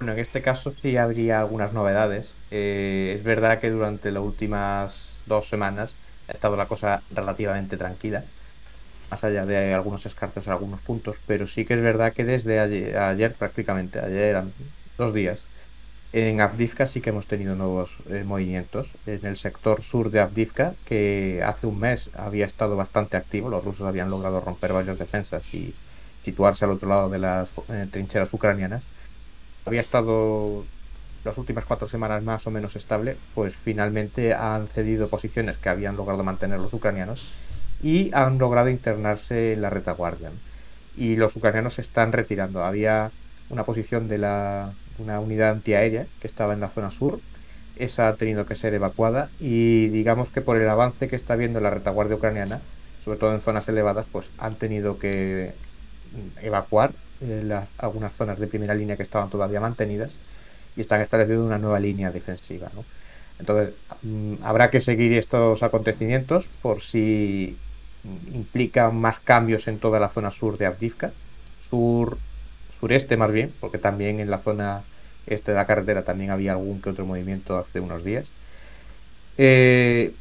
Bueno, en este caso sí habría algunas novedades. Es verdad que durante las últimas 2 semanas ha estado la cosa relativamente tranquila, más allá de algunos escarceos en algunos puntos, pero sí que es verdad que desde ayer prácticamente, ayer eran 2 días, en Avdiivka sí que hemos tenido nuevos movimientos. En el sector sur de Avdiivka, que hace un mes había estado bastante activo, los rusos habían logrado romper varias defensas y situarse al otro lado de las trincheras ucranianas, había estado las últimas 4 semanas más o menos estable, pues finalmente han cedido posiciones que habían logrado mantener los ucranianos y han logrado internarse en la retaguardia, ¿no? Y los ucranianos se están retirando. Había una posición de una unidad antiaérea que estaba en la zona sur. Esa ha tenido que ser evacuada y digamos que por el avance que está viendo la retaguardia ucraniana, sobre todo en zonas elevadas, pues han tenido que evacuar algunas zonas de primera línea que estaban todavía mantenidas y están estableciendo una nueva línea defensiva, ¿no? Entonces, habrá que seguir estos acontecimientos por si implican más cambios en toda la zona sur de Avdiivka, sureste más bien, porque también en la zona este de la carretera también había algún que otro movimiento hace unos días.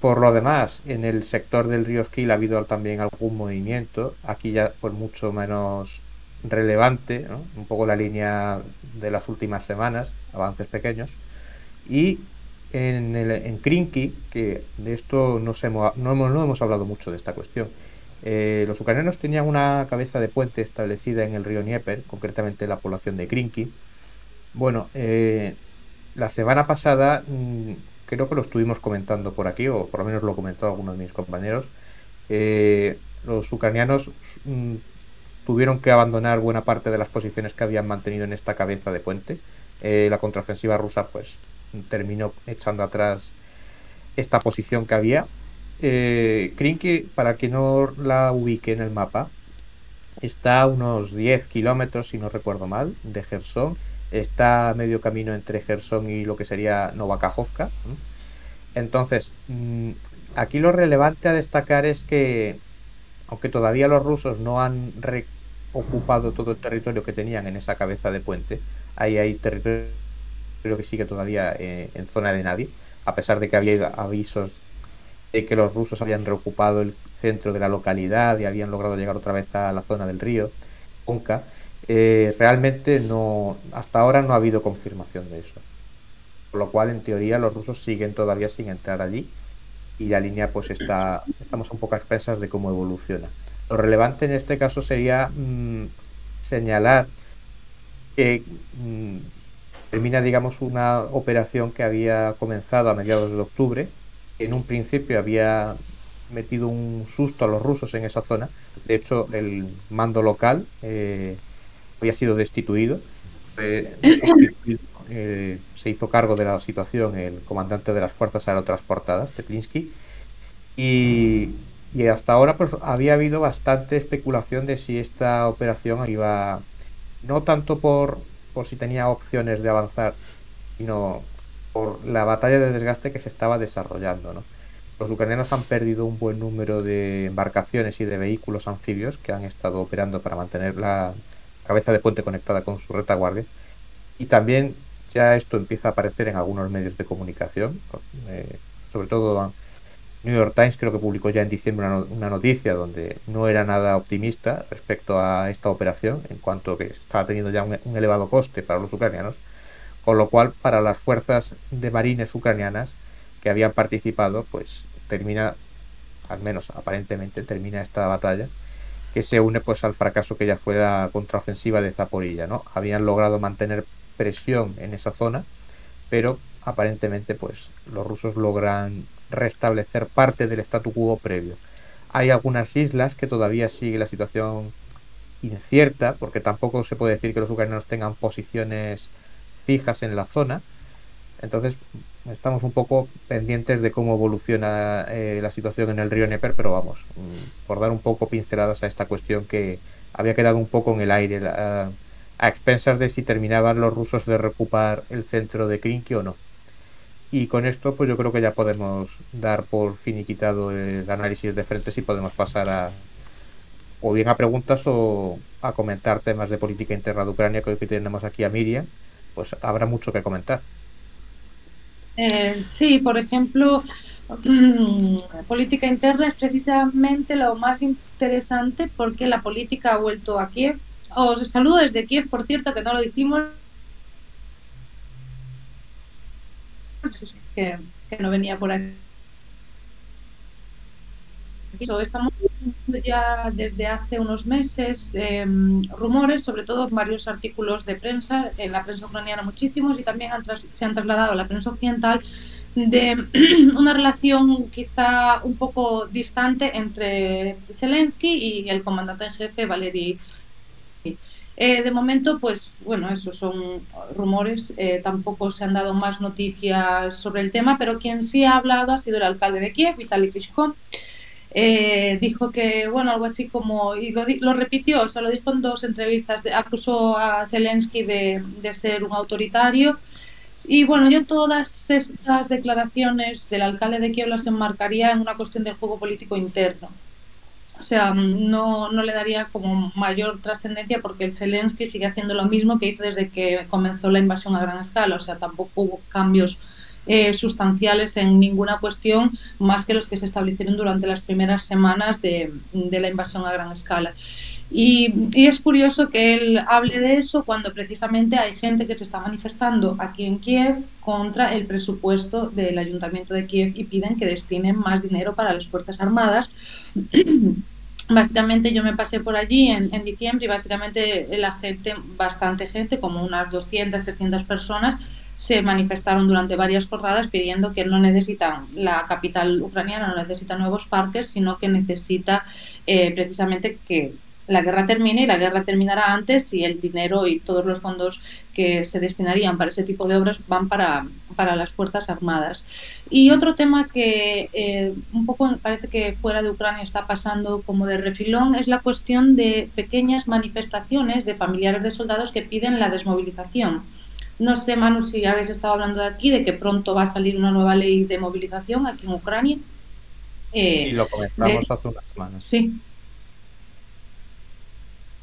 Por lo demás, en el sector del río Esquil ha habido también algún movimiento, aquí ya pues mucho menos relevante, ¿no? Un poco la línea de las últimas semanas, avances pequeños. Y en Krinky, que de esto no hemos hablado mucho de esta cuestión, los ucranianos tenían una cabeza de puente establecida en el río Dnieper, concretamente en la población de Krinky. Bueno, la semana pasada creo que lo estuvimos comentando por aquí, o por lo menos lo comentó alguno de mis compañeros. Los ucranianos mm, tuvieron que abandonar buena parte de las posiciones que habían mantenido en esta cabeza de puente. La contraofensiva rusa pues terminó echando atrás esta posición que había. Krinky, para que no la ubique en el mapa, está a unos 10 kilómetros, si no recuerdo mal, de Gerson. Está a medio camino entre Gerson y lo que sería Novakajovka, ¿no? Entonces, aquí lo relevante a destacar es que, aunque todavía los rusos no han ocupado todo el territorio que tenían en esa cabeza de puente, ahí hay territorio que sigue todavía en zona de nadie, a pesar de que había avisos de que los rusos habían reocupado el centro de la localidad y habían logrado llegar otra vez a la zona del río Onca. Realmente no, hasta ahora no ha habido confirmación de eso. Por lo cual, en teoría, los rusos siguen todavía sin entrar allí y la línea pues estamos un poco a expensas de cómo evoluciona. Lo relevante en este caso sería señalar que termina, digamos, una operación que había comenzado a mediados de octubre, que en un principio había metido un susto a los rusos en esa zona. De hecho, el mando local había sido destituido, sustituido, se hizo cargo de la situación el comandante de las fuerzas aerotransportadas, Teplinsky, y hasta ahora pues había habido bastante especulación de si esta operación iba, no tanto por si tenía opciones de avanzar, sino por la batalla de desgaste que se estaba desarrollando, ¿no? Los ucranianos han perdido un buen número de embarcaciones y de vehículos anfibios que han estado operando para mantener la cabeza de puente conectada con su retaguardia. Y también ya esto empieza a aparecer en algunos medios de comunicación, sobre todo New York Times creo que publicó ya en diciembre una noticia donde no era nada optimista respecto a esta operación, en cuanto que estaba teniendo ya un elevado coste para los ucranianos, con lo cual para las fuerzas de marines ucranianas que habían participado, pues termina, al menos aparentemente, termina esta batalla, que se une pues al fracaso que ya fue la contraofensiva de Zaporilla, ¿no? Habían logrado mantener presión en esa zona, pero aparentemente pues los rusos logran restablecer parte del statu quo previo. Hay algunas islas que todavía sigue la situación incierta, porque tampoco se puede decir que los ucranianos tengan posiciones fijas en la zona. Entonces, estamos un poco pendientes de cómo evoluciona la situación en el río Dnieper, pero vamos, por dar un poco pinceladas a esta cuestión que había quedado un poco en el aire, a expensas de si terminaban los rusos de reocupar el centro de Krinky o no. Y con esto, pues yo creo que ya podemos dar por finiquitado el análisis de frentes y podemos pasar o bien a preguntas o a comentar temas de política interna de Ucrania, que hoy tenemos aquí a Miriam. pues habrá mucho que comentar. Sí, por ejemplo, política interna es precisamente lo más interesante porque la política ha vuelto a Kiev. Os saludo desde Kiev, por cierto, que no lo dijimos, que no venía por aquí. Estamos ya desde hace unos meses rumores, sobre todo en varios artículos de prensa, en la prensa ucraniana muchísimos, y también se han trasladado a la prensa occidental, de una relación quizá un poco distante entre Zelensky y el comandante en jefe Valery. De momento, pues bueno, esos son rumores, tampoco se han dado más noticias sobre el tema, pero quien sí ha hablado ha sido el alcalde de Kiev, Vitaly Klitschko. Dijo que, bueno, algo así como, y lo repitió, o sea, lo dijo en dos entrevistas, acusó a Zelensky de ser un autoritario. Y bueno, yo todas estas declaraciones del alcalde de Kiev las enmarcaría en una cuestión del juego político interno. O sea, no le daría como mayor trascendencia porque el Zelensky sigue haciendo lo mismo que hizo desde que comenzó la invasión a gran escala. O sea, tampoco hubo cambios sustanciales en ninguna cuestión más que los que se establecieron durante las primeras semanas de la invasión a gran escala. Y es curioso que él hable de eso cuando precisamente hay gente que se está manifestando aquí en Kiev contra el presupuesto del Ayuntamiento de Kiev y piden que destinen más dinero para las Fuerzas Armadas. Básicamente yo me pasé por allí en diciembre y básicamente la gente, bastante gente, como unas 200, 300 personas, se manifestaron durante varias jornadas pidiendo que no necesitan, la capital ucraniana no necesita nuevos parques, sino que necesita precisamente que la guerra termine, y la guerra terminará antes, y el dinero y todos los fondos que se destinarían para ese tipo de obras van para las Fuerzas Armadas. Y otro tema que un poco parece que fuera de Ucrania está pasando como de refilón es la cuestión de pequeñas manifestaciones de familiares de soldados que piden la desmovilización. No sé, Manu, si habéis estado hablando de aquí, de que pronto va a salir una nueva ley de movilización aquí en Ucrania. Y Eh, lo de, comentamos hace unas semanas. sí,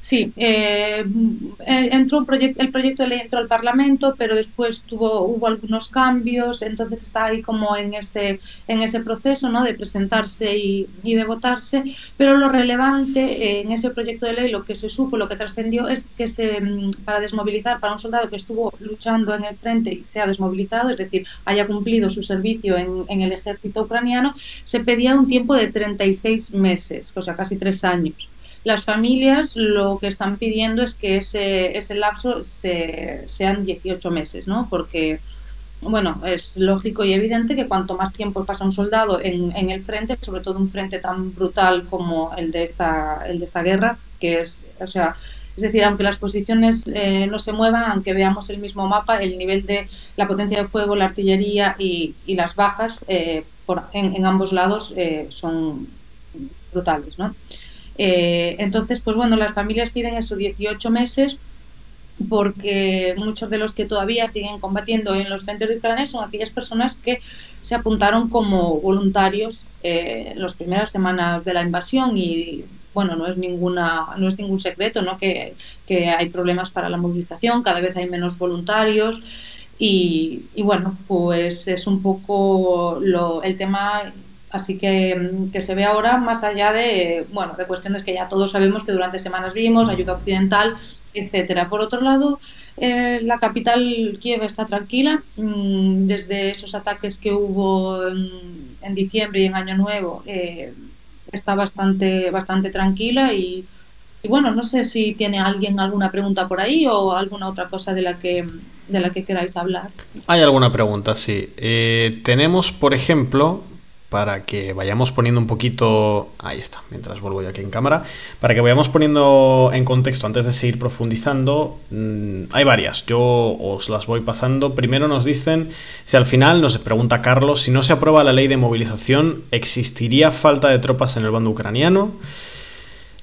sí, entró el proyecto de ley entró al Parlamento, pero después hubo algunos cambios, entonces está ahí como en ese proceso, ¿no?, de presentarse y de votarse, pero lo relevante en ese proyecto de ley, lo que se supo, lo que trascendió, es que para desmovilizar, para un soldado que estuvo luchando en el frente y se ha desmovilizado, es decir, haya cumplido su servicio en el ejército ucraniano, se pedía un tiempo de 36 meses, o sea, casi 3 años. Las familias lo que están pidiendo es que ese lapso sean 18 meses, ¿no? Porque, bueno, es lógico y evidente que cuanto más tiempo pasa un soldado en el frente, sobre todo un frente tan brutal como el de esta guerra, que es, o sea, es decir, aunque las posiciones no se muevan, aunque veamos el mismo mapa, el nivel de la potencia de fuego, la artillería y las bajas en ambos lados son brutales, ¿no? Entonces, pues bueno, las familias piden esos 18 meses porque muchos de los que todavía siguen combatiendo en los frentes de Ucrania son aquellas personas que se apuntaron como voluntarios en las primeras semanas de la invasión y bueno, no es ningún secreto, ¿no?, que hay problemas para la movilización, cada vez hay menos voluntarios y bueno, pues es un poco el tema. Así que se ve ahora más allá de, bueno, de cuestiones que ya todos sabemos que durante semanas vimos, ayuda occidental, etcétera. Por otro lado, la capital Kiev está tranquila. Desde esos ataques que hubo en diciembre y en Año Nuevo, está bastante tranquila y bueno, no sé si tiene alguien alguna pregunta por ahí o alguna otra cosa de la que queráis hablar. Hay alguna pregunta, sí. Tenemos, por ejemplo, para que vayamos poniendo un poquito... Ahí está, mientras vuelvo yo aquí en cámara. Para que vayamos poniendo en contexto, antes de seguir profundizando, hay varias. Yo os las voy pasando. Primero nos dicen, si al final, nos pregunta Carlos, si no se aprueba la ley de movilización, ¿existiría falta de tropas en el bando ucraniano?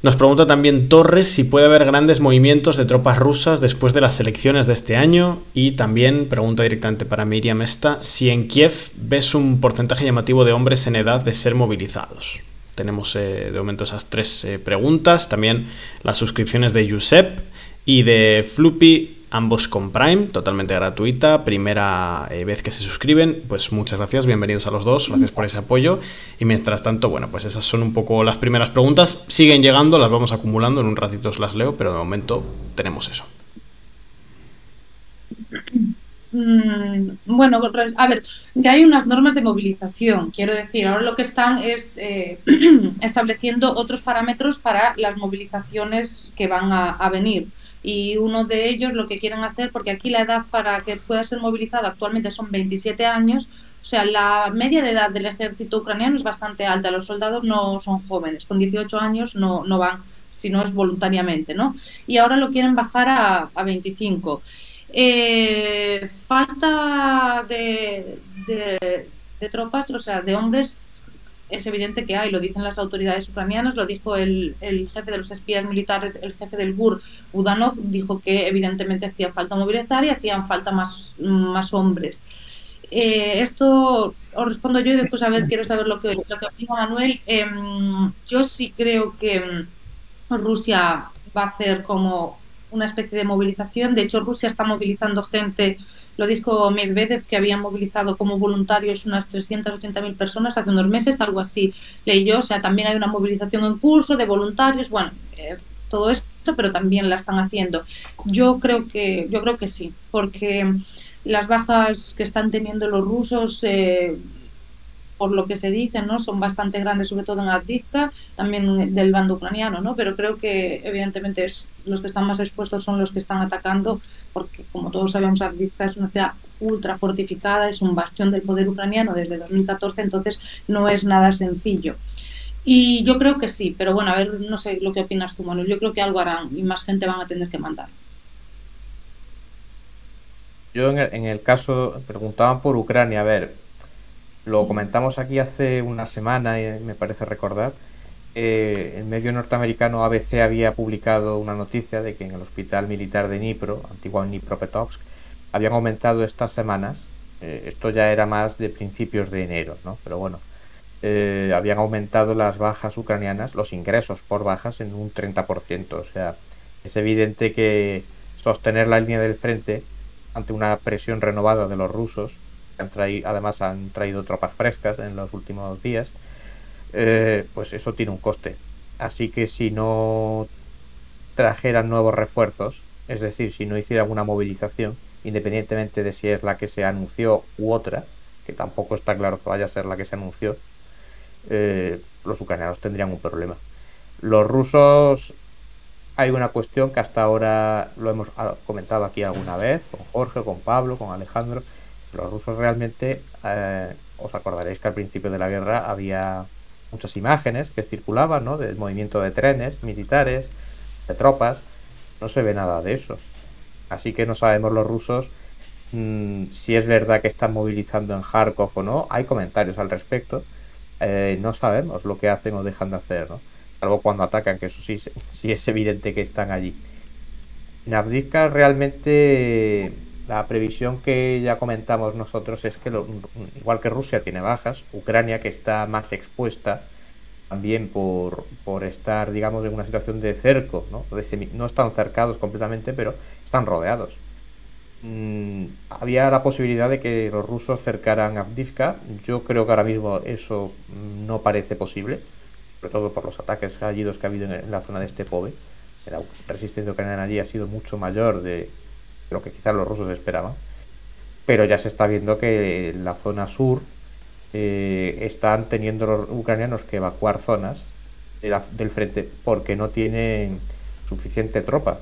Nos pregunta también Torres si puede haber grandes movimientos de tropas rusas después de las elecciones de este año. Y también pregunta directamente para Miriam esta, si en Kiev ves un porcentaje llamativo de hombres en edad de ser movilizados. Tenemos de momento esas tres preguntas. También las suscripciones de Josep y de Fluppy ambos con Prime, totalmente gratuita, primera vez que se suscriben, pues muchas gracias, bienvenidos a los dos, gracias por ese apoyo. Y mientras tanto, bueno, pues esas son un poco las primeras preguntas, siguen llegando, las vamos acumulando, en un ratito os las leo, pero de momento tenemos eso. Bueno, a ver, ya hay unas normas de movilización, quiero decir, ahora lo que están es estableciendo otros parámetros para las movilizaciones que van a venir. Y uno de ellos lo que quieren hacer, porque aquí la edad para que pueda ser movilizado actualmente son 27 años, o sea, la media de edad del ejército ucraniano es bastante alta, los soldados no son jóvenes, con 18 años no van, si no es voluntariamente, ¿no? Y ahora lo quieren bajar a 25. Falta de tropas, o sea, de hombres, es evidente que hay, lo dicen las autoridades ucranianas, lo dijo el jefe de los espías militares, el jefe del GUR, Budanov, dijo que evidentemente hacía falta movilizar y hacían falta más hombres. Esto os respondo yo y después quiero saber lo que opina Manuel. Yo sí creo que Rusia va a hacer como una especie de movilización. De hecho, Rusia está movilizando gente, lo dijo Medvedev, que habían movilizado como voluntarios unas 380.000 personas hace unos meses, algo así leí yo. O sea, también hay una movilización en curso de voluntarios, bueno, todo esto, pero también la están haciendo. Yo creo que sí, porque las bajas que están teniendo los rusos, por lo que se dice, ¿no?, son bastante grandes, sobre todo en Avdiivka, también del bando ucraniano, ¿no? Pero creo que evidentemente los que están más expuestos son los que están atacando, porque como todos sabemos, Avdiivka es una ciudad ultra fortificada, es un bastión del poder ucraniano desde 2014, entonces no es nada sencillo. Y yo creo que sí, pero bueno, a ver, no sé lo que opinas tú, Manuel. Yo creo que algo harán y más gente van a tener que mandar. Yo en el caso, preguntaban por Ucrania, a ver, lo comentamos aquí hace una semana, me parece recordar. El medio norteamericano ABC había publicado una noticia de que en el hospital militar de Dnipro, antiguo Dnipropetrovsk, habían aumentado estas semanas. Esto ya era más de principios de enero, ¿no? Pero bueno, habían aumentado las bajas ucranianas, los ingresos por bajas en un 30%. O sea, es evidente que sostener la línea del frente ante una presión renovada de los rusos, además han traído tropas frescas en los últimos días, pues eso tiene un coste. Así que si no trajeran nuevos refuerzos, es decir, si no hicieran una movilización, independientemente de si es la que se anunció u otra, que tampoco está claro que vaya a ser la que se anunció, los ucranianos tendrían un problema. Los rusos, hay una cuestión que hasta ahora lo hemos comentado aquí alguna vez, con Jorge, con Pablo, con Alejandro. Los rusos realmente, os acordaréis que al principio de la guerra había muchas imágenes que circulaban, ¿no?, del movimiento de trenes militares, de tropas. No se ve nada de eso. Así que no sabemos los rusos si es verdad que están movilizando en Kharkov o no. Hay comentarios al respecto. No sabemos lo que hacen o dejan de hacer, ¿no? Salvo cuando atacan, que eso sí es evidente que están allí. En Avdiivka realmente la previsión que ya comentamos nosotros es que igual que Rusia tiene bajas, Ucrania, que está más expuesta también por estar, digamos, en una situación de cerco, ¿no? No están cercados completamente, pero están rodeados. Había la posibilidad de que los rusos cercaran Avdiivka. Yo creo que ahora mismo eso no parece posible, sobre todo por los ataques fallidos que ha habido en la zona de Stepove. La resistencia ucraniana allí ha sido mucho mayor de lo que quizás los rusos esperaban, pero ya se está viendo que en la zona sur están teniendo los ucranianos que evacuar zonas del frente porque no tienen suficiente tropa.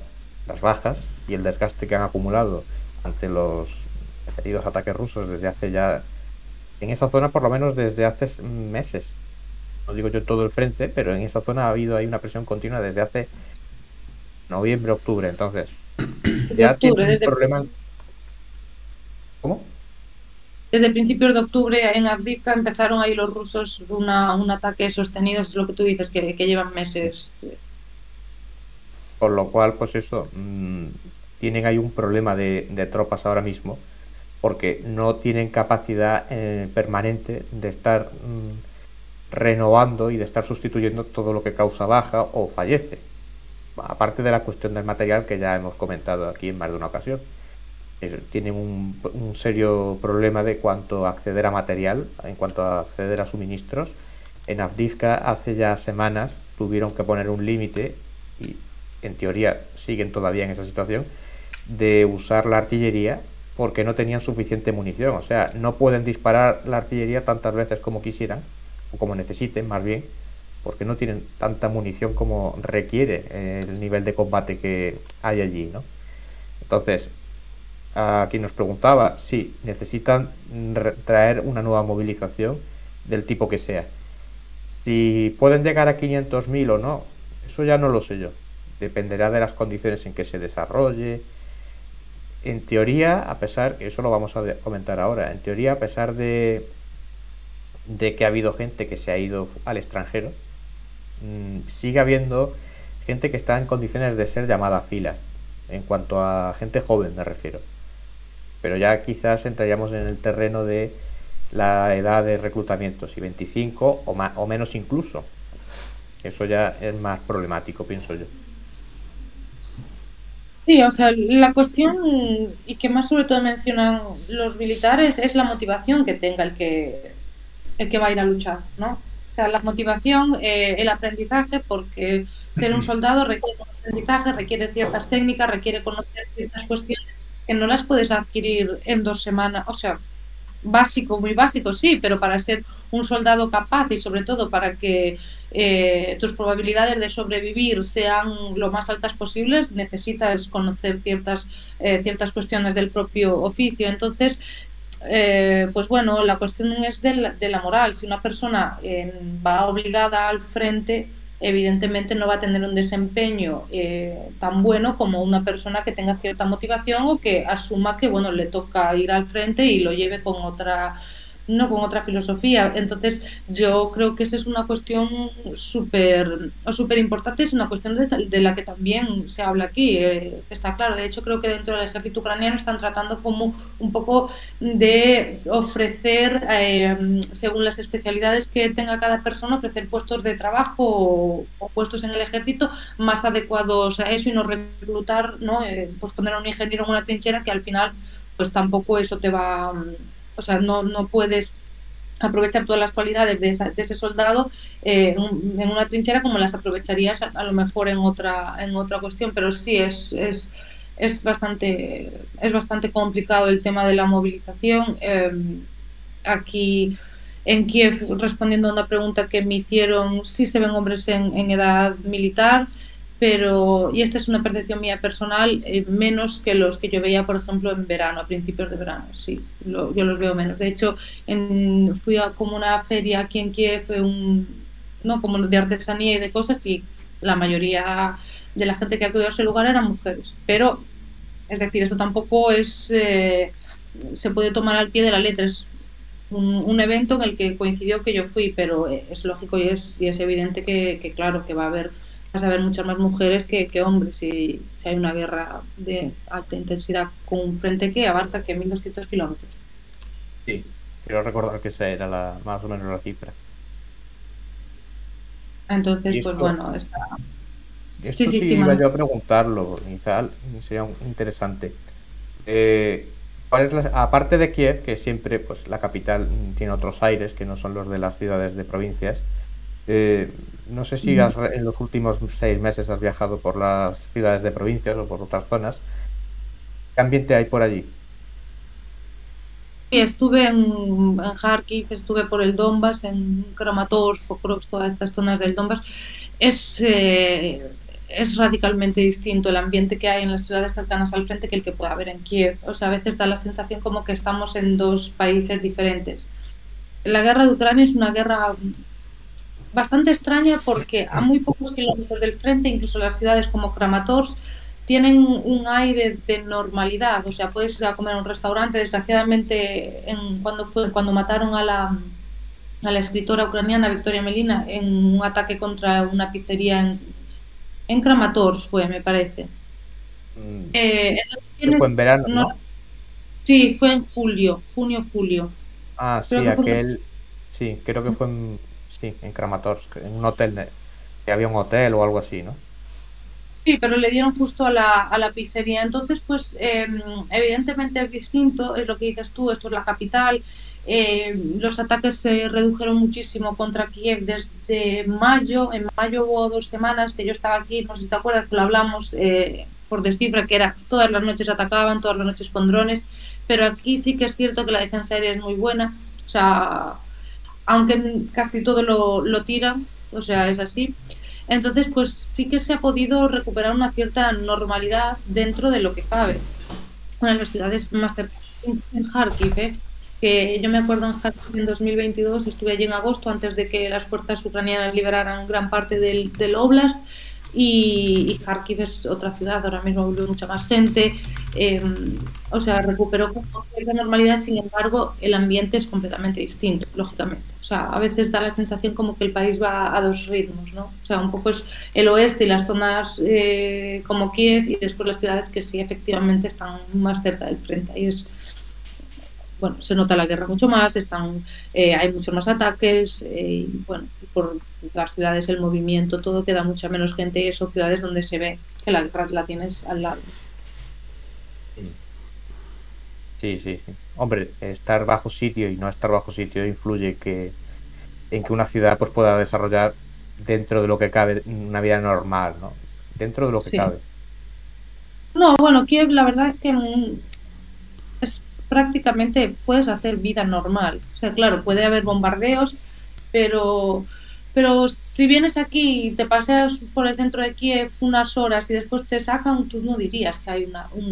Las bajas y el desgaste que han acumulado ante los repetidos ataques rusos desde hace ya, en esa zona por lo menos desde hace meses, no digo yo todo el frente, pero en esa zona ha habido ahí una presión continua desde hace noviembre, octubre. Entonces ya tiene un problema. ¿Cómo? Desde principios de octubre en Avdiivka empezaron ahí los rusos un ataque sostenido, es lo que tú dices, que llevan meses. Con lo cual, pues eso, tienen ahí un problema de tropas ahora mismo, porque no tienen capacidad permanente de estar renovando y de estar sustituyendo todo lo que causa baja o fallece. aparte de la cuestión del material que ya hemos comentado aquí en más de una ocasión. Tienen un serio problema de cuanto a acceder a material, en cuanto a acceder a suministros. En Avdiivka hace ya semanas tuvieron que poner un límite, y en teoría siguen todavía en esa situación, de usar la artillería porque no tenían suficiente munición. O sea, no pueden disparar la artillería tantas veces como quisieran, o como necesiten más bien, porque no tienen tanta munición como requiere el nivel de combate que hay allí, ¿no? Entonces, a quien nos preguntaba, sí, necesitan traer una nueva movilización del tipo que sea. Si pueden llegar a 500.000 o no, eso ya no lo sé yo. Dependerá de las condiciones en que se desarrolle. En teoría, a pesar, eso lo vamos a comentar ahora, en teoría, a pesar de que ha habido gente que se ha ido al extranjero, sigue habiendo gente que está en condiciones de ser llamada a filas, en cuanto a gente joven me refiero. Pero ya quizás entraríamos en el terreno de la edad de reclutamiento, si 25 o menos incluso. Eso ya es más problemático, pienso yo. Sí, o sea, la cuestión y que más sobre todo mencionan los militares es la motivación que tenga el que va a ir a luchar, ¿no? O sea, la motivación, el aprendizaje, porque ser un soldado requiere un aprendizaje, requiere ciertas técnicas, requiere conocer ciertas cuestiones que no las puedes adquirir en 2 semanas. O sea, básico, muy básico, sí, pero para ser un soldado capaz y sobre todo para que tus probabilidades de sobrevivir sean lo más altas posibles, necesitas conocer ciertas cuestiones del propio oficio. Entonces, pues bueno, la cuestión es de la moral. Si una persona va obligada al frente, evidentemente no va a tener un desempeño tan bueno como una persona que tenga cierta motivación o que asuma que bueno, le toca ir al frente y lo lleve con otra, no con otra filosofía. Entonces, yo creo que esa es una cuestión súper importante, es una cuestión de la que también se habla aquí, está claro. De hecho, creo que dentro del ejército ucraniano están tratando como un poco de ofrecer, según las especialidades que tenga cada persona, ofrecer puestos de trabajo o puestos en el ejército más adecuados a eso y no reclutar, ¿no? Pues poner a un ingeniero en una trinchera que al final pues tampoco eso te va, o sea, no puedes aprovechar todas las cualidades de ese soldado en una trinchera como las aprovecharías a lo mejor en otra cuestión, pero sí es bastante complicado el tema de la movilización. Aquí en Kiev, respondiendo a una pregunta que me hicieron, sí se ven hombres en edad militar, pero, y esta es una percepción mía personal, menos que los que yo veía, por ejemplo, en verano, a principios de verano, sí, yo los veo menos. De hecho, fui a como una feria aquí en Kiev, ¿no? Como de artesanía y de cosas, y la mayoría de la gente que acudió a ese lugar eran mujeres. Pero, es decir, esto tampoco se puede tomar al pie de la letra, es un evento en el que coincidió que yo fui, pero es lógico y es evidente claro, que vas a ver muchas más mujeres que hombres si hay una guerra de alta intensidad con un frente que abarca que 1.200 kilómetros. Sí, quiero recordar que esa era más o menos la cifra. Entonces, Y pues esto, bueno, está. Sí, esto sí, sí sí, iba Manu. yo a preguntarlo, Izal, sería interesante. Eh, ¿Cuál es aparte de Kiev, que siempre pues, la capital tiene otros aires que no son los de las ciudades de provincias, eh, no sé si en los últimos 6 meses has viajado por las ciudades de provincias o por otras zonas. ¿Qué ambiente hay por allí? Y estuve en Kharkiv, estuve por el Donbass, en Kramatorsk, Pokrovsk, todas estas zonas del Donbass. Es, eh, es radicalmente distinto el ambiente que hay en las ciudades cercanas al frente que el que puede haber en Kiev. O sea, a veces da la sensación como que estamos en dos países diferentes. La guerra de Ucrania es una guerra bastante extraña porque a muy pocos kilómetros del frente, incluso las ciudades como Kramatorsk, tienen un aire de normalidad. O sea, puedes ir a comer a un restaurante. Desgraciadamente, cuando mataron a la escritora ucraniana Victoria Melina en un ataque contra una pizzería en Kramatorsk, me parece. Mm, Entonces que fue en verano, no, ¿no? sí, fue en julio, junio, julio. Ah, Creo sí, que fue sí, creo que fue sí, en Kramatorsk, en un hotel, que había un hotel o algo así, ¿no? Sí, pero le dieron justo a la pizzería. Entonces, pues evidentemente es distinto, es lo que dices tú, esto es la capital. Los ataques se redujeron muchísimo contra Kiev desde mayo. En mayo hubo 2 semanas que yo estaba aquí, no sé si te acuerdas que lo hablamos por descifra, que era todas las noches atacaban, todas las noches con drones, pero aquí sí que es cierto que la defensa aérea es muy buena. O sea, aunque casi todo lo tiran, o sea, es así. Entonces, pues sí que se ha podido recuperar una cierta normalidad dentro de lo que cabe. Una de las ciudades más cercanas en Kharkiv, que yo me acuerdo en Kharkiv en 2022, estuve allí en agosto antes de que las fuerzas ucranianas liberaran gran parte del Oblast y Kharkiv es otra ciudad, ahora mismo vive mucha más gente, eh, o sea, recuperó con cierta normalidad, sin embargo, el ambiente es completamente distinto, lógicamente. O sea, a veces da la sensación como que el país va a dos ritmos, ¿no? O sea, un poco es el oeste y las zonas como Kiev y después las ciudades que sí efectivamente están más cerca del frente. Ahí es, bueno, se nota la guerra mucho más, hay muchos más ataques, y bueno, por las ciudades, el movimiento, todo queda mucha menos gente y son ciudades donde se ve que la guerra la tienes al lado. Sí, sí, sí. Hombre, estar bajo sitio y no estar bajo sitio influye en que una ciudad pues pueda desarrollar dentro de lo que cabe una vida normal, ¿no? Dentro de lo que Sí. cabe. No, bueno, Kiev la verdad es que es prácticamente puedes hacer vida normal. O sea, claro, puede haber bombardeos, pero, pero si vienes aquí y te paseas por el centro de Kiev unas horas y después te sacan, tú no dirías que hay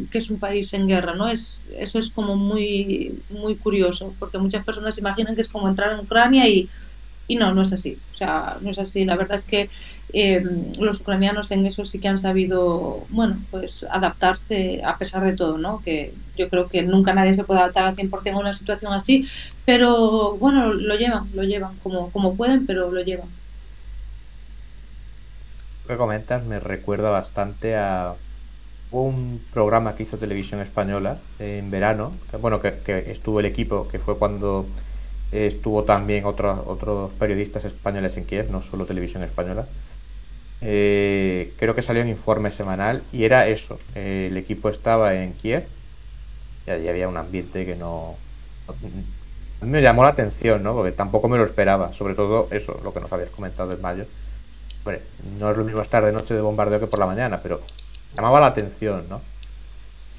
que es un país en guerra, ¿no? Eso es como muy, muy curioso, porque muchas personas imaginan que es como entrar en Ucrania y no, no es así. O sea, no es así. La verdad es que eh, los ucranianos en eso sí que han sabido, bueno, pues adaptarse a pesar de todo, ¿no? Que yo creo que nunca nadie se puede adaptar al 100% a una situación así, pero bueno, lo llevan como pueden, pero lo llevan. Lo que comentas me recuerda bastante a un programa que hizo Televisión Española en verano, bueno, que estuvo el equipo, que fue cuando estuvo también otros periodistas españoles en Kiev, no solo Televisión Española. Creo que salió un informe semanal y era eso. El equipo estaba en Kiev y allí había un ambiente que a mí me llamó la atención, ¿no? Porque tampoco me lo esperaba, sobre todo eso, lo que nos habías comentado en mayo. Bueno, no es lo mismo estar de noche de bombardeo que por la mañana, pero llamaba la atención, ¿no?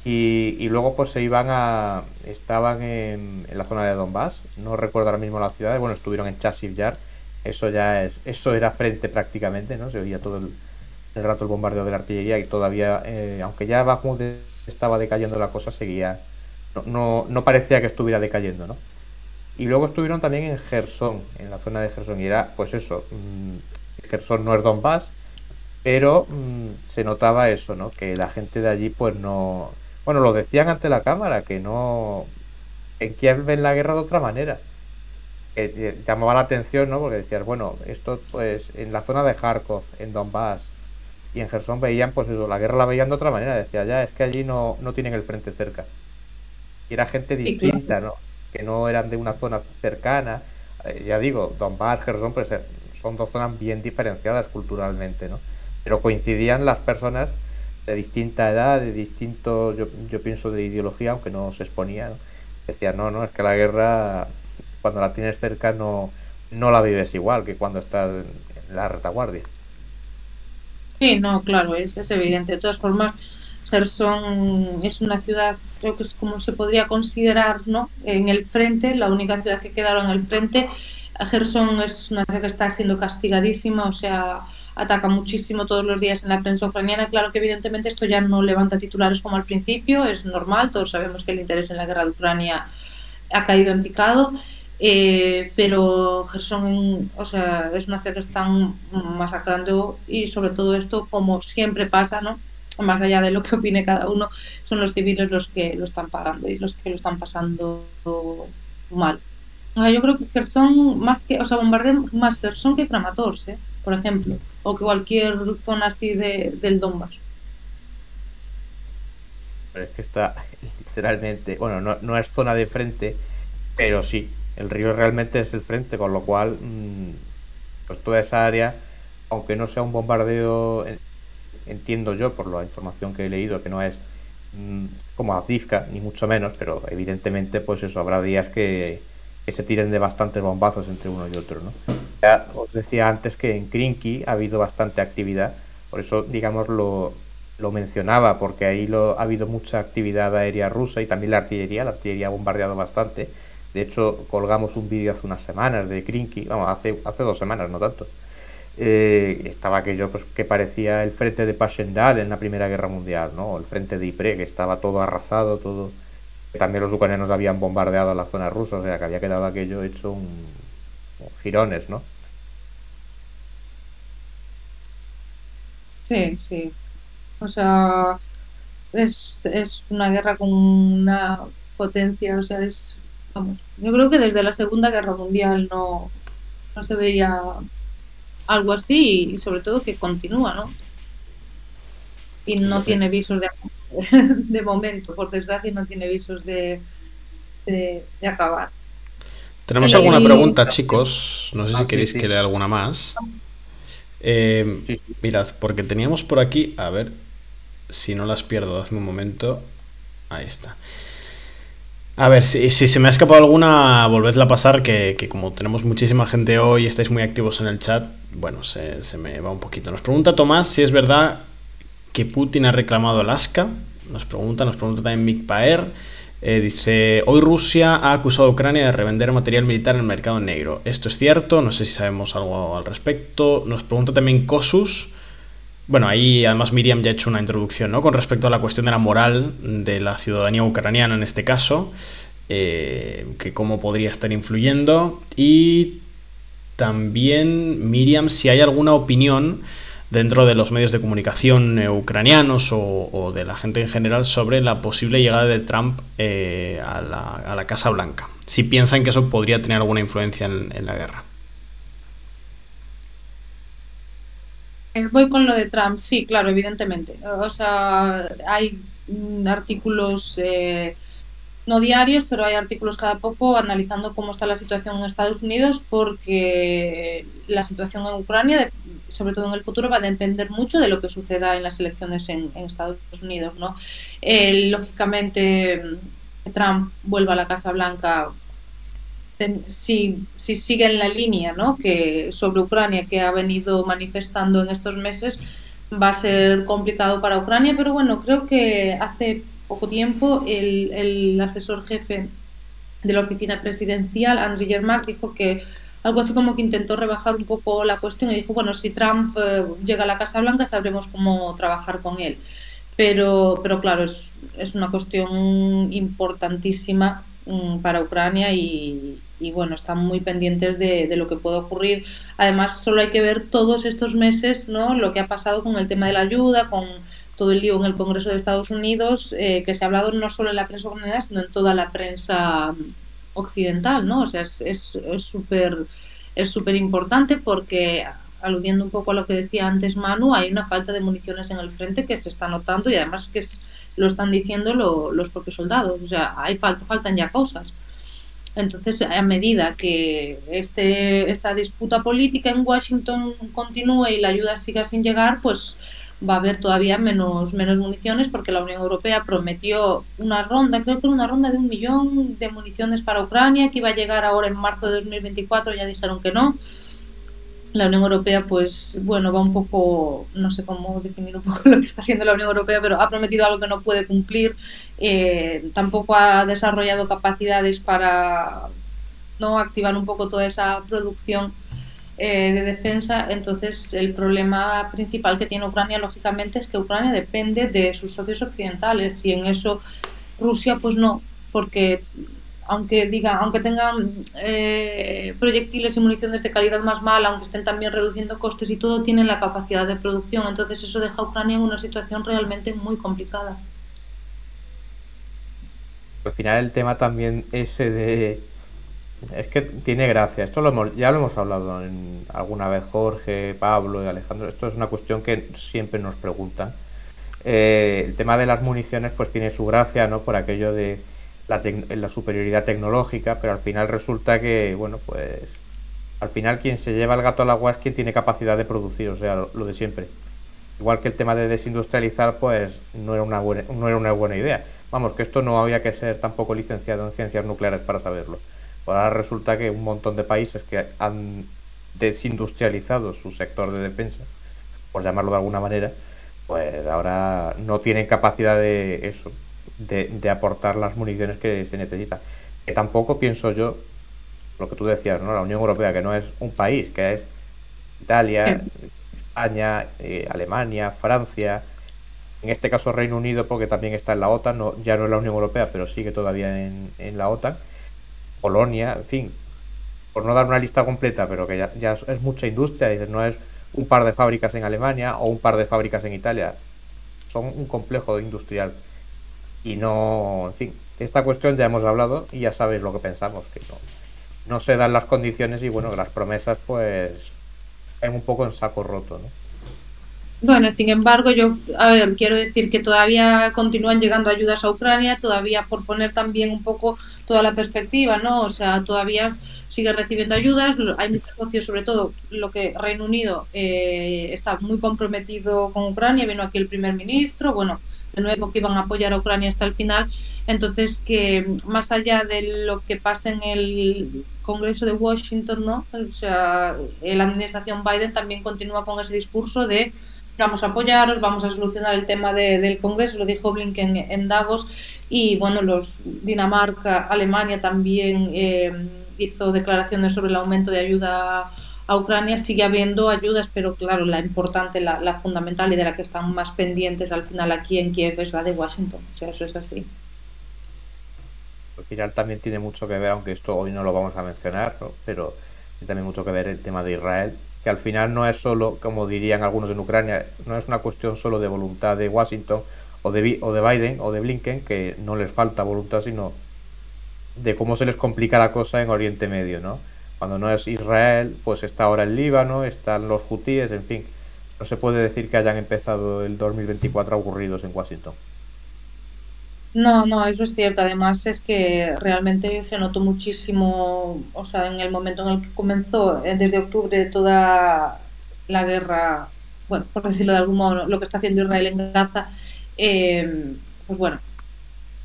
Y luego pues estaban en la zona de Donbass, no recuerdo ahora mismo la ciudad, bueno, estuvieron en Chasiv Yar, eso era frente prácticamente, ¿no? Se oía todo el rato el bombardeo de la artillería y todavía, aunque ya bajo estaba decayendo la cosa, seguía, no parecía que estuviera decayendo, ¿no? Y luego estuvieron también en Gerson, en la zona de Gerson, y era pues eso, Gerson no es Donbass, pero se notaba eso, ¿no? Que la gente de allí, pues no. Bueno, lo decían ante la cámara, que no. En Kiev ven la guerra de otra manera. Que llamaba la atención, ¿no? Porque decías, bueno, esto, pues, en la zona de Kharkov, en Donbass y en Gerson veían, pues eso, la guerra la veían de otra manera. Decía, ya, es que allí no tienen el frente cerca. Y era gente Sí, claro. distinta, ¿no? Que no eran de una zona cercana. Ya digo, Donbass, Gerson, pues son dos zonas bien diferenciadas culturalmente, ¿no? Pero coincidían las personas de distinta edad, de distinto, yo pienso, de ideología, aunque no se exponía, ¿no? Decían, no, no, es que la guerra, cuando la tienes cerca, no la vives igual que cuando estás en la retaguardia. Sí, no, claro, es evidente. De todas formas, Gerson es una ciudad, creo que es como se podría considerar, ¿no? En el frente, la única ciudad que quedaron en el frente. Gerson es una ciudad que está siendo castigadísima, o sea, ataca muchísimo todos los días en la prensa ucraniana. Claro que evidentemente esto ya no levanta titulares como al principio, es normal, todos sabemos que el interés en la guerra de Ucrania ha caído en picado, pero Gerson, o sea, es una ciudad que están masacrando y sobre todo esto, como siempre pasa, ¿no? Más allá de lo que opine cada uno, son los civiles los que lo están pagando y los que lo están pasando mal. O sea, yo creo que Gerson, más que, o sea, bombardean más Gerson que Kramatorsk, por ejemplo, o que cualquier zona así del Donbass. Pero es que está literalmente, bueno, no es zona de frente, pero sí, el río realmente es el frente, con lo cual, pues toda esa área, aunque no sea un bombardeo entiendo yo por la información que he leído, que no es como Avdiivka, ni mucho menos, pero evidentemente pues eso, habrá días que se tiren de bastantes bombazos entre uno y otro, ¿no? Ya os decía antes que en Krinky ha habido bastante actividad, por eso digamos lo mencionaba, porque ahí ha habido mucha actividad aérea rusa y también la artillería ha bombardeado bastante. De hecho, colgamos un vídeo hace unas semanas de Krinky, vamos, hace 2 semanas, no tanto. Estaba aquello pues, que parecía el frente de Passchendaele en la Primera Guerra Mundial, ¿no? O el frente de Ypres, que estaba todo arrasado, todo. También los ucranianos habían bombardeado la zona rusa, o sea que había quedado aquello hecho girones, ¿no? Sí, sí. O sea, es una guerra con una potencia, o sea, vamos, yo creo que desde la Segunda Guerra Mundial no se veía algo así y sobre todo que continúa, ¿no? Y no tiene visos de momento, por desgracia, no tiene visos de acabar. Tenemos alguna pregunta, chicos. No sé si queréis que lea alguna más. Sí. Mirad, porque teníamos por aquí, a ver si no las pierdo, hazme un momento. Ahí está. A ver, si se me ha escapado alguna, volvedla a pasar, que como tenemos muchísima gente hoy y estáis muy activos en el chat, bueno, se me va un poquito. Nos pregunta Tomás si es verdad que Putin ha reclamado Alaska. Nos pregunta también Mick Paer. Dice, hoy Rusia ha acusado a Ucrania de revender material militar en el mercado negro. ¿Esto es cierto? No sé si sabemos algo al respecto. Nos pregunta también Kosus. Bueno, ahí además Miriam ya ha hecho una introducción, ¿no? Con respecto a la cuestión de la moral de la ciudadanía ucraniana en este caso, que cómo podría estar influyendo. Y también Miriam, si hay alguna opinión dentro de los medios de comunicación ucranianos o de la gente en general sobre la posible llegada de Trump a la Casa Blanca. Si piensan que eso podría tener alguna influencia en la guerra. Voy con lo de Trump, sí, claro, evidentemente. O sea, hay artículos, no diarios, pero hay artículos cada poco analizando cómo está la situación en Estados Unidos, porque la situación en Ucrania, sobre todo en el futuro, va a depender mucho de lo que suceda en las elecciones en Estados Unidos, ¿no? Lógicamente, Trump vuelva a la Casa Blanca. Si sigue en la línea, ¿no?, que sobre Ucrania que ha venido manifestando en estos meses, va a ser complicado para Ucrania, pero bueno, creo que hace poco tiempo el asesor jefe de la oficina presidencial, Andriy Yermak, dijo que algo así como que intentó rebajar un poco la cuestión y dijo, bueno, si Trump llega a la Casa Blanca sabremos cómo trabajar con él. Pero claro, es una cuestión importantísima para Ucrania y bueno, están muy pendientes de lo que puede ocurrir. Además, solo hay que ver todos estos meses, ¿no?, lo que ha pasado con el tema de la ayuda, con todo el lío en el Congreso de Estados Unidos, que se ha hablado no solo en la prensa ucraniana, sino en toda la prensa occidental, ¿no? O sea, es súper importante porque, aludiendo un poco a lo que decía antes Manu, hay una falta de municiones en el frente que se está notando y además que lo están diciendo los propios soldados. O sea, faltan ya cosas. Entonces, a medida que esta disputa política en Washington continúe y la ayuda siga sin llegar, pues va a haber todavía menos municiones, porque la Unión Europea prometió una ronda, creo que era una ronda de 1 millón de municiones para Ucrania, que iba a llegar ahora en marzo de 2024, ya dijeron que no. La Unión Europea, pues bueno, va un poco, no sé cómo definir un poco lo que está haciendo la Unión Europea, pero ha prometido algo que no puede cumplir. Tampoco ha desarrollado capacidades para no activar un poco toda esa producción de defensa. Entonces, el problema principal que tiene Ucrania, lógicamente, es que Ucrania depende de sus socios occidentales y en eso Rusia, pues no, porque aunque tengan proyectiles y municiones de calidad más mala, aunque estén también reduciendo costes y todo, tienen la capacidad de producción. Entonces eso deja a Ucrania en una situación realmente muy complicada. Al final el tema también ese de... Es que tiene gracia. Esto ya lo hemos hablado alguna vez Jorge, Pablo y Alejandro. Esto es una cuestión que siempre nos preguntan. El tema de las municiones pues tiene su gracia, ¿no?, por aquello de la superioridad tecnológica, pero al final resulta que, bueno, pues al final quien se lleva el gato al agua es quien tiene capacidad de producir, o sea, lo de siempre. igual que el tema de desindustrializar, pues no era una buena idea. Vamos, que esto no había que ser tampoco licenciado en ciencias nucleares para saberlo. Ahora resulta que un montón de países que han desindustrializado su sector de defensa, por llamarlo de alguna manera, pues ahora no tienen capacidad de eso, de aportar las municiones que se necesitan. Que tampoco pienso yo, lo que tú decías, ¿no? La Unión Europea, que no es un país, que es Italia, España, Alemania, Francia, en este caso Reino Unido, porque también está en la OTAN, ya no es la Unión Europea, pero sigue todavía en la OTAN, Polonia, en fin, por no dar una lista completa, pero que ya es mucha industria, dices, no es un par de fábricas en Alemania o un par de fábricas en Italia, son un complejo industrial. Y no, en fin, esta cuestión ya hemos hablado y ya sabéis lo que pensamos, que no se dan las condiciones y bueno, las promesas pues caen un poco en saco roto, ¿no? Bueno, sin embargo, yo, a ver, quiero decir que todavía continúan llegando ayudas a Ucrania, todavía por poner también un poco toda la perspectiva, ¿no? O sea, todavía sigue recibiendo ayudas, hay muchos socios, sobre todo lo que Reino Unido está muy comprometido con Ucrania, vino aquí el primer ministro, bueno, de nuevo que iban a apoyar a Ucrania hasta el final, entonces que más allá de lo que pasa en el Congreso de Washington, ¿no? O sea, la administración Biden también continúa con ese discurso de vamos a apoyaros, vamos a solucionar el tema del Congreso, lo dijo Blinken en Davos, y bueno, los Dinamarca, Alemania también hizo declaraciones sobre el aumento de ayuda a Ucrania. Sigue habiendo ayudas, pero claro, la importante, la fundamental y de la que están más pendientes al final aquí en Kiev es la de Washington, o sea, eso es así. Al final también tiene mucho que ver, aunque esto hoy no lo vamos a mencionar, ¿no? Pero tiene también mucho que ver el tema de Israel, que al final no es solo, como dirían algunos en Ucrania, no es una cuestión solo de voluntad de Washington o de Biden o de Blinken, que no les falta voluntad, sino de cómo se les complica la cosa en Oriente Medio, ¿no? Cuando no es Israel, pues está ahora el Líbano, están los hutíes, en fin. No se puede decir que hayan empezado el 2024 aburridos en Washington. No, no, eso es cierto. Además es que realmente se notó muchísimo, o sea, en el momento en el que comenzó, desde octubre, toda la guerra, bueno, por decirlo de algún modo, lo que está haciendo Israel en Gaza, pues bueno,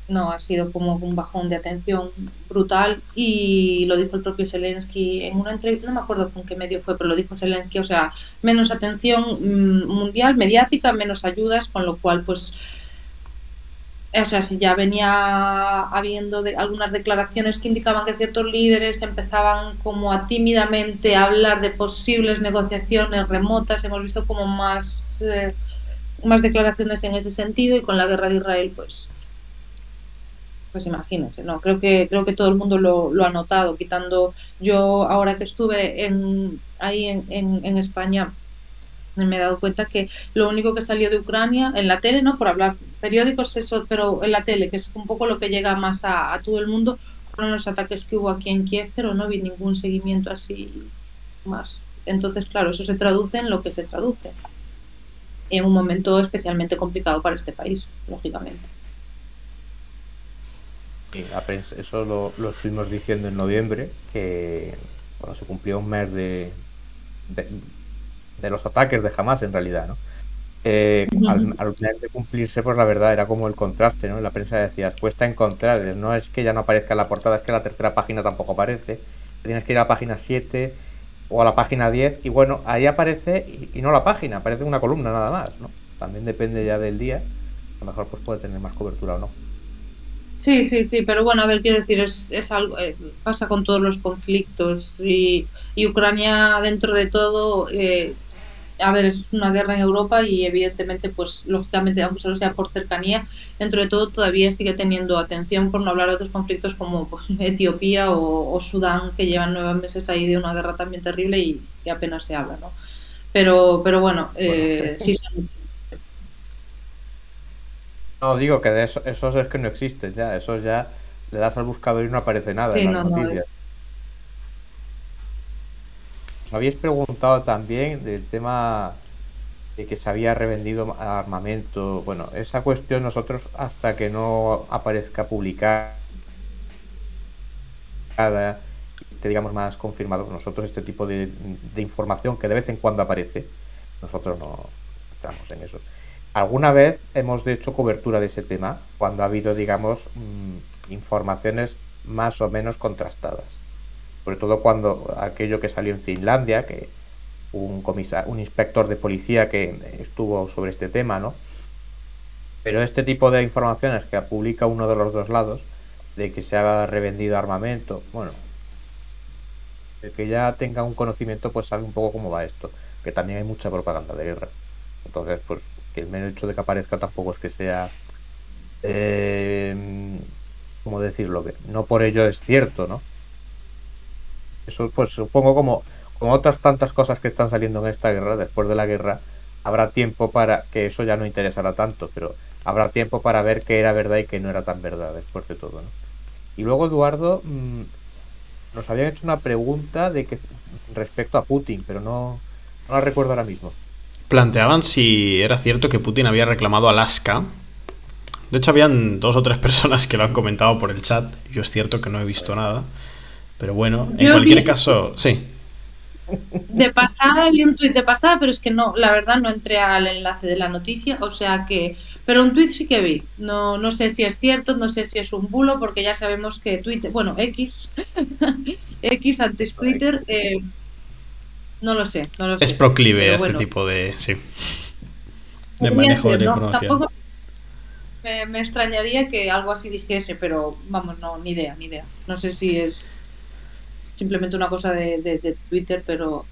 no, ha sido como un bajón de atención brutal y lo dijo el propio Zelensky en una entrevista, no me acuerdo con qué medio fue, pero lo dijo Zelensky, o sea, menos atención mundial, mediática, menos ayudas, con lo cual pues o sea, si ya venía habiendo algunas declaraciones que indicaban que ciertos líderes empezaban como a tímidamente a hablar de posibles negociaciones remotas, hemos visto como más declaraciones en ese sentido y con la guerra de Israel, pues imagínense, ¿no? Creo que todo el mundo lo ha notado, quitando yo ahora que estuve ahí en España me he dado cuenta que lo único que salió de Ucrania en la tele, ¿no? Por hablar periódicos, eso, pero en la tele, que es un poco lo que llega más a todo el mundo, fueron los ataques que hubo aquí en Kiev, pero no vi ningún seguimiento así más. Entonces, claro, eso se traduce en lo que se traduce. En un momento especialmente complicado para este país, lógicamente. Y eso lo estuvimos diciendo en noviembre, que bueno, se cumplió un mes de, de los ataques de Hamas en realidad, ¿no? Al mes de cumplirse, pues la verdad era como el contraste, ¿no? En la prensa decías, cuesta encontrar, no es que ya no aparezca en la portada, es que la tercera página tampoco aparece, tienes que ir a la página 7 o a la página 10 y bueno, ahí aparece y no la página, aparece una columna nada más, ¿no? También depende ya del día, a lo mejor pues puede tener más cobertura o no. Sí, sí, sí, pero bueno, a ver, quiero decir, es algo, pasa con todos los conflictos y Ucrania dentro de todo, a ver, es una guerra en Europa y evidentemente, pues lógicamente, aunque solo sea por cercanía, dentro de todo todavía sigue teniendo atención, por no hablar de otros conflictos como pues, Etiopía o Sudán, que llevan 9 meses ahí de una guerra también terrible y que apenas se habla, ¿no? Pero bueno, sí. No, digo que de esos es que no existen ya, esos ya le das al buscador y no aparece nada Sí, en las no, noticias. Os habéis preguntado también del tema de que se había revendido armamento. Bueno, esa cuestión nosotros hasta que no aparezca publicada, esté, digamos, más confirmado, nosotros este tipo de información que de vez en cuando aparece, nosotros estamos en eso. Alguna vez hemos hecho cobertura de ese tema cuando ha habido, digamos, informaciones más o menos contrastadas. Sobre todo cuando aquello que salió en Finlandia, que un inspector de policía que estuvo sobre este tema, ¿no? Pero este tipo de informaciones que publica uno de los dos lados, de que se ha revendido armamento, bueno, el que ya tenga un conocimiento pues sabe un poco cómo va esto, que también hay mucha propaganda de guerra. Entonces, pues que el mero hecho de que aparezca tampoco es que sea, ¿cómo decirlo? Que no por ello es cierto, ¿no? Eso pues supongo como otras tantas cosas que están saliendo en esta guerra, después de la guerra, habrá tiempo para que eso ya no interesará tanto, pero habrá tiempo para ver qué era verdad y qué no era tan verdad después de todo, ¿no? Y luego Eduardo nos habían hecho una pregunta de que respecto a Putin, pero no la recuerdo ahora mismo. Planteaban si era cierto que Putin había reclamado Alaska. De hecho, habían 2 o 3 personas que lo han comentado por el chat. Yo es cierto que no he visto nada. Pero bueno, en cualquier caso, sí. De pasada, vi un tuit de pasada, pero es que no, la verdad no entré al enlace de la noticia, o sea que, pero un tuit sí que vi. No sé si es cierto, no sé si es un bulo, porque ya sabemos que Twitter, bueno, X, X antes Twitter, no lo sé. Es proclive a este tipo de, sí, de manejo de la información. Tampoco me extrañaría que algo así dijese, pero vamos, no, ni idea. No sé si es simplemente una cosa de Twitter, pero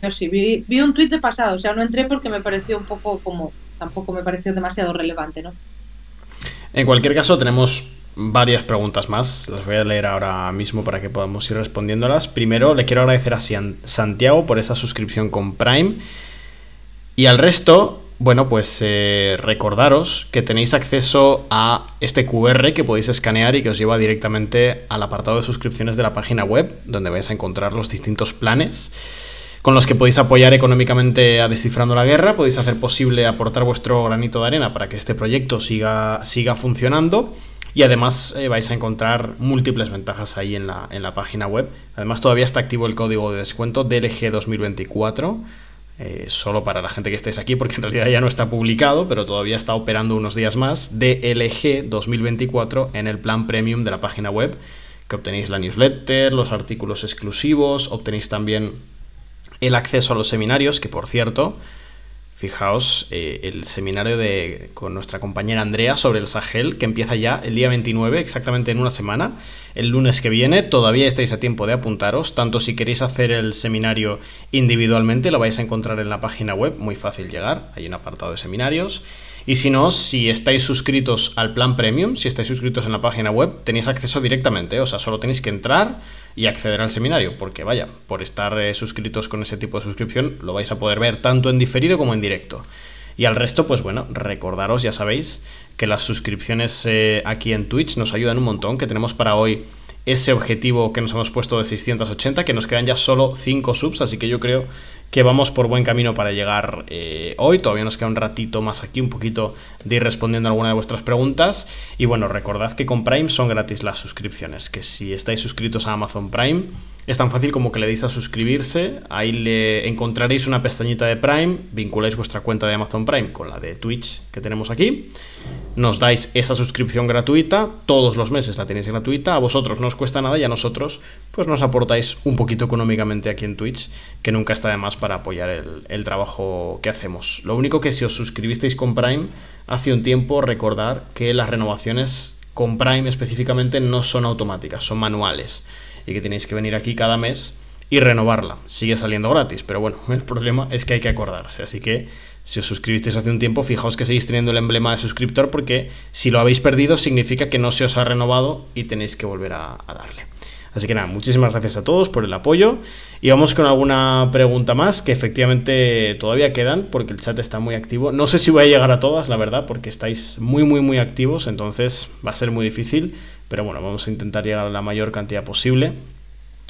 yo sí, vi un tuit de pasado, o sea, no entré porque me pareció un poco como, tampoco me pareció demasiado relevante, ¿no? En cualquier caso, tenemos varias preguntas más, las voy a leer ahora mismo para que podamos ir respondiéndolas. Primero, le quiero agradecer a Santiago por esa suscripción con Prime, y al resto, bueno, pues recordaros que tenéis acceso a este QR que podéis escanear y que os lleva directamente al apartado de suscripciones de la página web, donde vais a encontrar los distintos planes con los que podéis apoyar económicamente a Descifrando la Guerra. Podéis hacer posible aportar vuestro granito de arena para que este proyecto siga funcionando, y además vais a encontrar múltiples ventajas ahí en la página web. Además, todavía está activo el código de descuento DLG 2024, solo para la gente que estéis aquí, porque en realidad ya no está publicado, pero todavía está operando unos días más. DLG 2024 en el plan premium de la página web, que obtenéis la newsletter, los artículos exclusivos, obtenéis también el acceso a los seminarios, que por cierto, fijaos, el seminario con nuestra compañera Andrea sobre el Sahel, que empieza ya el día 29, exactamente en una semana, el lunes que viene. Todavía estáis a tiempo de apuntaros, tanto si queréis hacer el seminario individualmente, lo vais a encontrar en la página web, muy fácil llegar, hay un apartado de seminarios. Y si no, si estáis suscritos al plan premium, si estáis suscritos en la página web, tenéis acceso directamente, o sea, solo tenéis que entrar y acceder al seminario, porque vaya, por estar suscritos con ese tipo de suscripción, lo vais a poder ver tanto en diferido como en directo. Y al resto, pues bueno, recordaros, ya sabéis, que las suscripciones aquí en Twitch nos ayudan un montón, que tenemos para hoy ese objetivo que nos hemos puesto de 680, que nos quedan ya solo 5 subs, así que yo creo que vamos por buen camino para llegar hoy. Todavía nos queda un ratito más aquí, un poquito de ir respondiendo a alguna de vuestras preguntas. Y bueno, recordad que con Prime son gratis las suscripciones, que si estáis suscritos a Amazon Prime, es tan fácil como que le deis a suscribirse, ahí le encontraréis una pestañita de Prime, vinculáis vuestra cuenta de Amazon Prime con la de Twitch que tenemos aquí, nos dais esa suscripción gratuita, todos los meses la tenéis gratuita, a vosotros no os cuesta nada y a nosotros pues nos aportáis un poquito económicamente aquí en Twitch, que nunca está de más para apoyar el trabajo que hacemos. Lo único que si os suscribisteis con Prime hace un tiempo, recordar que las renovaciones con Prime específicamente no son automáticas, son manuales, y que tenéis que venir aquí cada mes y renovarla. Sigue saliendo gratis, pero bueno, el problema es que hay que acordarse, así que si os suscribisteis hace un tiempo, fijaos que seguís teniendo el emblema de suscriptor, porque si lo habéis perdido significa que no se os ha renovado y tenéis que volver a darle. Así que nada, muchísimas gracias a todos por el apoyo, y vamos con alguna pregunta más, que efectivamente todavía quedan, porque el chat está muy activo. No sé si voy a llegar a todas, la verdad, porque estáis muy activos, entonces va a ser muy difícil, pero bueno, vamos a intentar llegar a la mayor cantidad posible.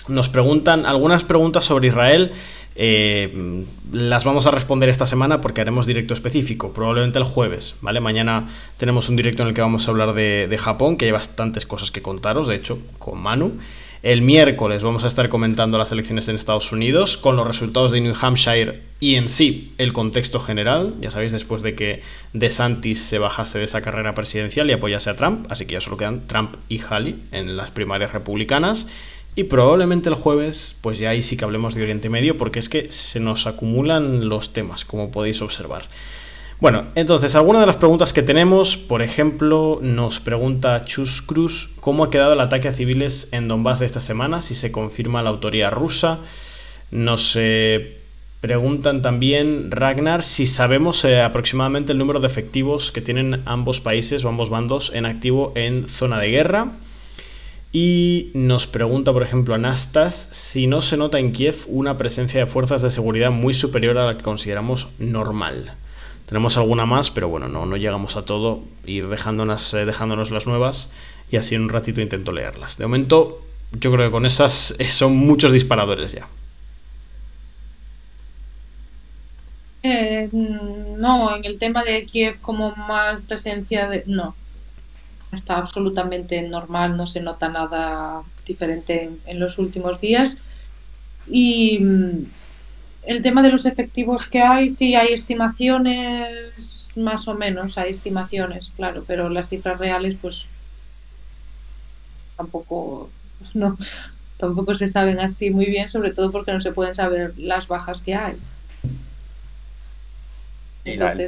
Nos preguntan algunas preguntas sobre Israel. Las vamos a responder esta semana porque haremos directo específico, probablemente el jueves, ¿vale? Mañana tenemos un directo en el que vamos a hablar de Japón, que hay bastantes cosas que contaros, de hecho, con Manu. El miércoles vamos a estar comentando las elecciones en Estados Unidos con los resultados de New Hampshire y en sí el contexto general. Ya sabéis, después de que DeSantis se bajase de esa carrera presidencial y apoyase a Trump, así que ya solo quedan Trump y Haley en las primarias republicanas. Y probablemente el jueves, pues ya ahí sí que hablemos de Oriente Medio, porque es que se nos acumulan los temas, como podéis observar. Bueno, entonces, algunas de las preguntas que tenemos, por ejemplo, nos pregunta Chus Cruz cómo ha quedado el ataque a civiles en Donbass de esta semana, si se confirma la autoría rusa. Nos preguntan también, Ragnar, si sabemos aproximadamente el número de efectivos que tienen ambos países o ambos bandos en activo en zona de guerra. Y nos pregunta, por ejemplo, Anastas, si no se nota en Kiev una presencia de fuerzas de seguridad muy superior a la que consideramos normal. Tenemos alguna más, pero bueno, no llegamos a todo, ir dejándonos las nuevas y así en un ratito intento leerlas. De momento, yo creo que con esas son muchos disparadores ya. No, en el tema de Kiev como más presencia de... No. Está absolutamente normal, no se nota nada diferente en los últimos días. Y el tema de los efectivos que hay, sí hay estimaciones, más o menos hay estimaciones, claro, pero las cifras reales pues tampoco se saben así muy bien, sobre todo porque no se pueden saber las bajas que hay. Entonces...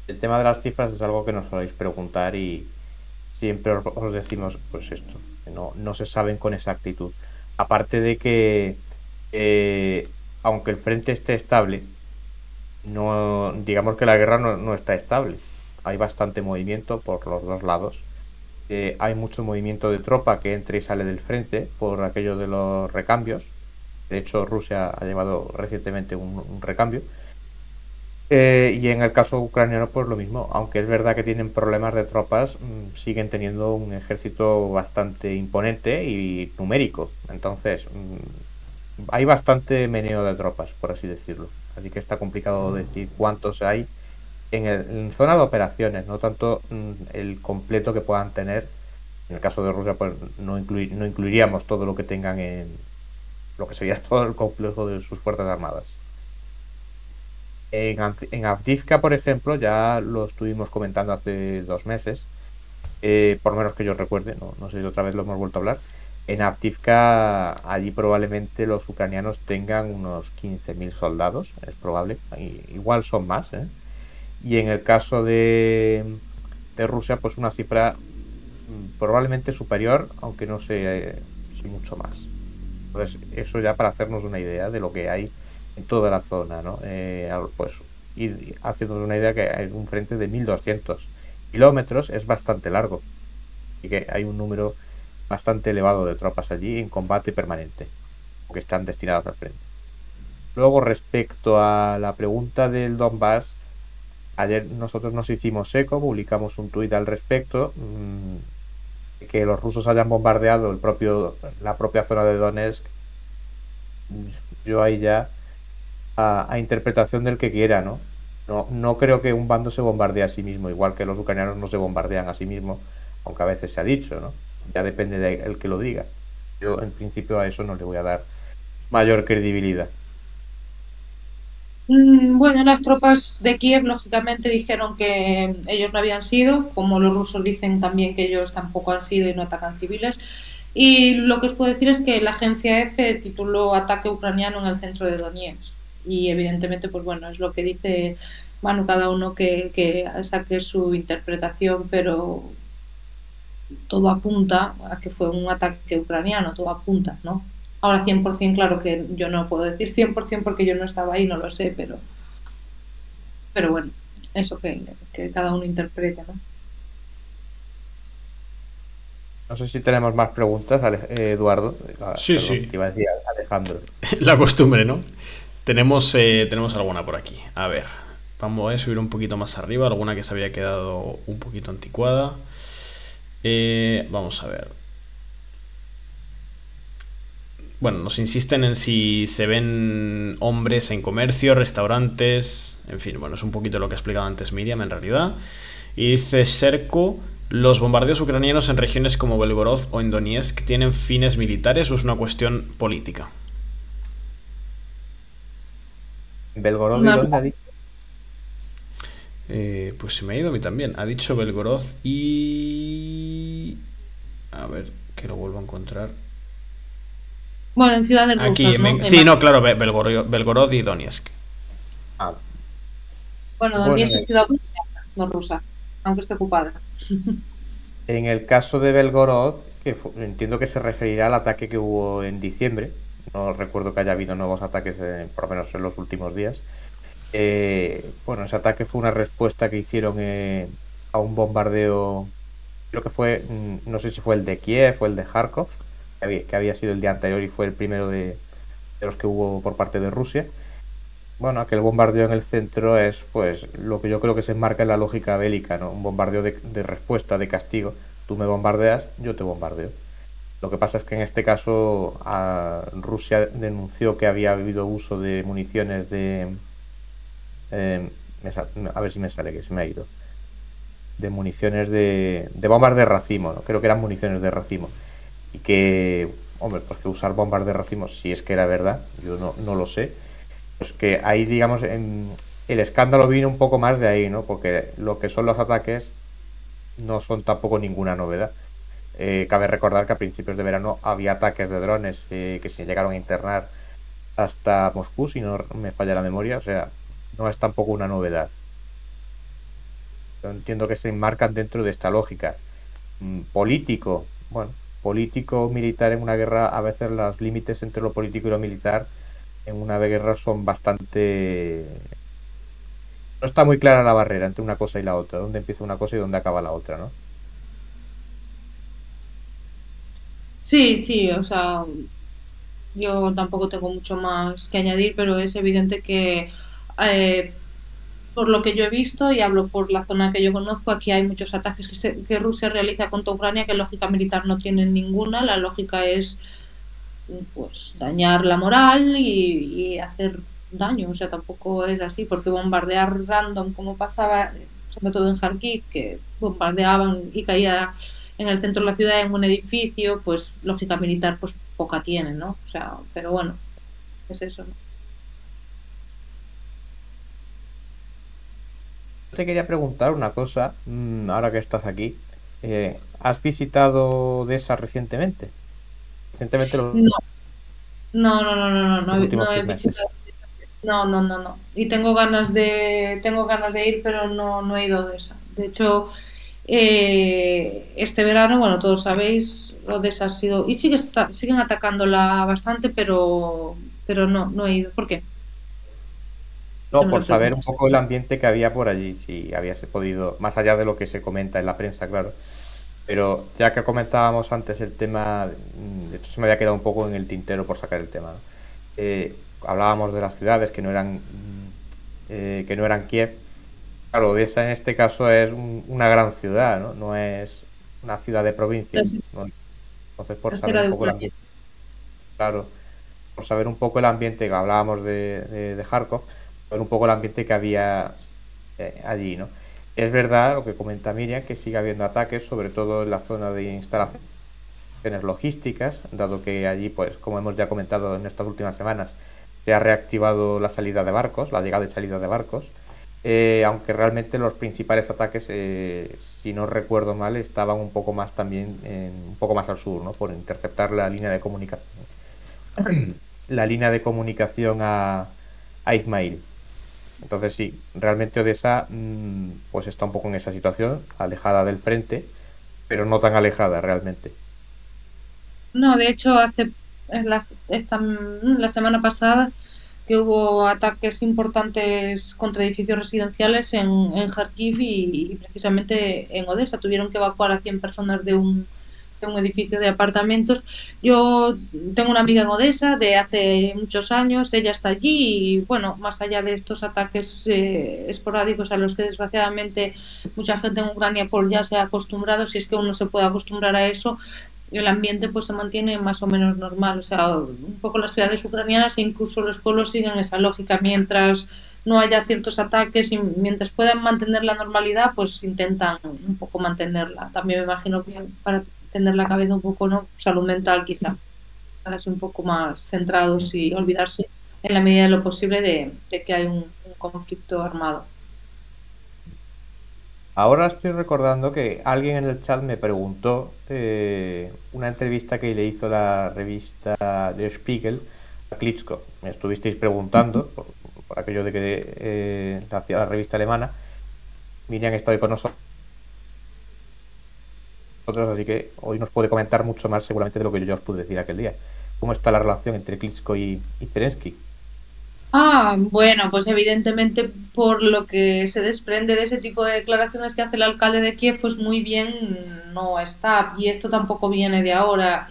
el tema de las cifras es algo que nos soléis preguntar y siempre os decimos pues esto, que no se saben con exactitud. Aparte de que aunque el frente esté estable, digamos que la guerra no está estable. Hay bastante movimiento por los dos lados. Hay mucho movimiento de tropa que entra y sale del frente por aquello de los recambios. De hecho, Rusia ha llevado recientemente un recambio. Y en el caso ucraniano, pues lo mismo. Aunque es verdad que tienen problemas de tropas, siguen teniendo un ejército bastante imponente y numérico. Entonces, hay bastante meneo de tropas, por así decirlo. Así que está complicado decir cuántos hay en zona de operaciones, no tanto el completo que puedan tener. En el caso de Rusia, pues no incluiríamos todo lo que tengan en lo que sería todo el complejo de sus fuerzas armadas. En Avdiivka, por ejemplo, ya lo estuvimos comentando hace 2 meses, por menos que yo recuerde, no sé si otra vez lo hemos vuelto a hablar. En Avdiivka, allí probablemente los ucranianos tengan unos 15.000 soldados, es probable, igual son más, ¿eh? Y en el caso de Rusia, pues una cifra probablemente superior, aunque no sé si mucho más. Entonces, eso ya para hacernos una idea de lo que hay en toda la zona, ¿no? Pues ir haciéndonos una idea que es un frente de 1.200 kilómetros, es bastante largo y que hay un número bastante elevado de tropas allí en combate permanente, que están destinadas al frente. Luego, respecto a la pregunta del Donbass, ayer nosotros nos hicimos eco, publicamos un tuit al respecto, que los rusos hayan bombardeado la propia zona de Donetsk. Yo ahí ya a interpretación del que quiera, ¿no? No creo que un bando se bombardee a sí mismo, igual que los ucranianos no se bombardean a sí mismos, aunque a veces se ha dicho, ¿no? Ya depende del que lo diga. Yo en principio a eso no le voy a dar mayor credibilidad. Bueno, las tropas de Kiev lógicamente dijeron que ellos no habían sido, como los rusos dicen también que ellos tampoco han sido y no atacan civiles. Y lo que os puedo decir es que la agencia EFE tituló Ataque ucraniano en el centro de Donetsk. Y evidentemente, pues bueno, es lo que dice Manu, cada uno que saque su interpretación, pero todo apunta a que fue un ataque ucraniano, todo apunta, ¿no? Ahora 100%, claro que yo no puedo decir 100% porque yo no estaba ahí, no lo sé, pero bueno, eso que cada uno interprete, ¿no? No sé si tenemos más preguntas, Eduardo. Sí, Perdón, sí. te iba a decir Alejandro. La costumbre, ¿no? Tenemos alguna por aquí. A ver, vamos a subir un poquito más arriba, alguna que se había quedado un poquito anticuada. Vamos a ver. bueno, nos insisten en si se ven hombres en comercio, restaurantes, en fin, bueno, es un poquito lo que ha explicado antes Miriam en realidad. Y dice Serko, ¿los bombardeos ucranianos en regiones como Belgorod o en Donetsk tienen fines militares o es una cuestión política? ¿Belgorod y dónde ha dicho? Pues se me ha ido a mí también. Ha dicho Belgorod y... A ver, que lo vuelvo a encontrar. Bueno, en ciudades Aquí, rusas, ¿no? sí, no, claro, Belgorod y Donetsk. Ah, Bueno, bueno, Donetsk es ciudad ucraniana, no rusa, aunque esté ocupada. en el caso de Belgorod, entiendo que se referirá al ataque que hubo en diciembre. No recuerdo que haya habido nuevos ataques, por lo menos en los últimos días. Bueno, ese ataque fue una respuesta que hicieron a un bombardeo, creo que fue, no sé si fue el de Kiev o el de Kharkov, que había sido el día anterior y fue el primero de los que hubo por parte de Rusia. Bueno, aquel bombardeo en el centro es pues lo que yo creo que se enmarca en la lógica bélica, ¿no? Un bombardeo de respuesta, de castigo. Tú me bombardeas, yo te bombardeo. Lo que pasa es que en este caso Rusia denunció que había habido uso de municiones eh, a ver si me sale, que se me ha ido. De municiones de bombas de racimo, ¿no? Creo que eran municiones de racimo. Y que, hombre, pues que usar bombas de racimo, si es que era verdad, yo no lo sé. Pues que ahí, digamos, el escándalo vino un poco más de ahí, ¿no? Porque lo que son los ataques no son tampoco ninguna novedad. Cabe recordar que a principios de verano había ataques de drones que se llegaron a internar hasta Moscú, si no me falla la memoria. O sea, no es tampoco una novedad. Yo entiendo que se enmarcan dentro de esta lógica. Político, bueno, político militar en una guerra, a veces los límites entre lo político y lo militar en una guerra son bastante... No está muy clara la barrera entre una cosa y la otra, dónde empieza una cosa y dónde acaba la otra, ¿no? Sí, sí, o sea, yo tampoco tengo mucho más que añadir, pero es evidente que eh, por lo que yo he visto, y hablo por la zona que yo conozco, aquí hay muchos ataques que Rusia realiza contra Ucrania que lógica militar no tienen ninguna. La lógica es pues dañar la moral y hacer daño. O sea, tampoco es así, porque bombardear random como pasaba, sobre todo en Kharkiv, que bombardeaban y caía en el centro de la ciudad en un edificio, pues lógica militar pues poca tiene, ¿no? O sea, pero bueno, es eso, ¿no? Te quería preguntar una cosa, ahora que estás aquí. ¿Has visitado Odessa recientemente? Recientemente No, no, los últimos no he 6 meses. visitado. No, no, no, no. Y tengo ganas de ir, pero no he ido a Odessa. De hecho, este verano, bueno, todos sabéis, Odessa ha sido, y siguen atacándola bastante, pero no he ido. ¿Por qué? Que No, no me por saber un preguntas. poco el ambiente que había por allí, si habías podido, más allá de lo que se comenta en la prensa, claro. Pero ya que comentábamos antes el tema, de hecho se me había quedado un poco en el tintero por sacar el tema, ¿no? Hablábamos de las ciudades que no eran Kiev. Claro, Odessa en este caso es una gran ciudad, ¿no? No es una ciudad de provincia, ¿no? Entonces, por saber Tercera un de poco el Ucrania. ambiente, claro, por saber un poco el ambiente que hablábamos de Kharkov, saber un poco el ambiente que había allí, ¿no? Es verdad lo que comenta Miriam, que sigue habiendo ataques, sobre todo en la zona de instalaciones logísticas, dado que allí, pues, como hemos ya comentado en estas últimas semanas, se ha reactivado la salida de barcos, la llegada y salida de barcos, aunque realmente los principales ataques, si no recuerdo mal, estaban un poco más también, un poco más al sur, ¿no? Por interceptar la línea de comunicación, la línea de comunicación a Izmail. Entonces sí, realmente Odessa pues está un poco en esa situación, alejada del frente, pero no tan alejada realmente. No, de hecho, la semana pasada que hubo ataques importantes contra edificios residenciales en Kharkiv y precisamente en Odessa. Tuvieron que evacuar a 100 personas de un edificio de apartamentos. Yo tengo una amiga en Odessa de hace muchos años, ella está allí y bueno, más allá de estos ataques esporádicos a los que desgraciadamente mucha gente en Ucrania por ya se ha acostumbrado, si es que uno se puede acostumbrar a eso, el ambiente pues se mantiene más o menos normal. O sea, un poco las ciudades ucranianas e incluso los pueblos siguen esa lógica. Mientras no haya ciertos ataques y mientras puedan mantener la normalidad, pues intentan un poco mantenerla. También me imagino que para tener la cabeza un poco, ¿no? Salud mental quizá, para ser un poco más centrados y olvidarse en la medida de lo posible de que hay un conflicto armado. Ahora estoy recordando que alguien en el chat me preguntó una entrevista que le hizo la revista Der Spiegel a Klitschko. Me estuvisteis preguntando por aquello de que hacía la revista alemana. Miriam está hoy con nosotros, así que hoy nos puede comentar mucho más seguramente de lo que yo ya os pude decir aquel día. ¿Cómo está la relación entre Klitschko y Zelensky? Bueno, pues evidentemente por lo que se desprende de ese tipo de declaraciones que hace el alcalde de Kiev, pues muy bien no está. Y esto tampoco viene de ahora.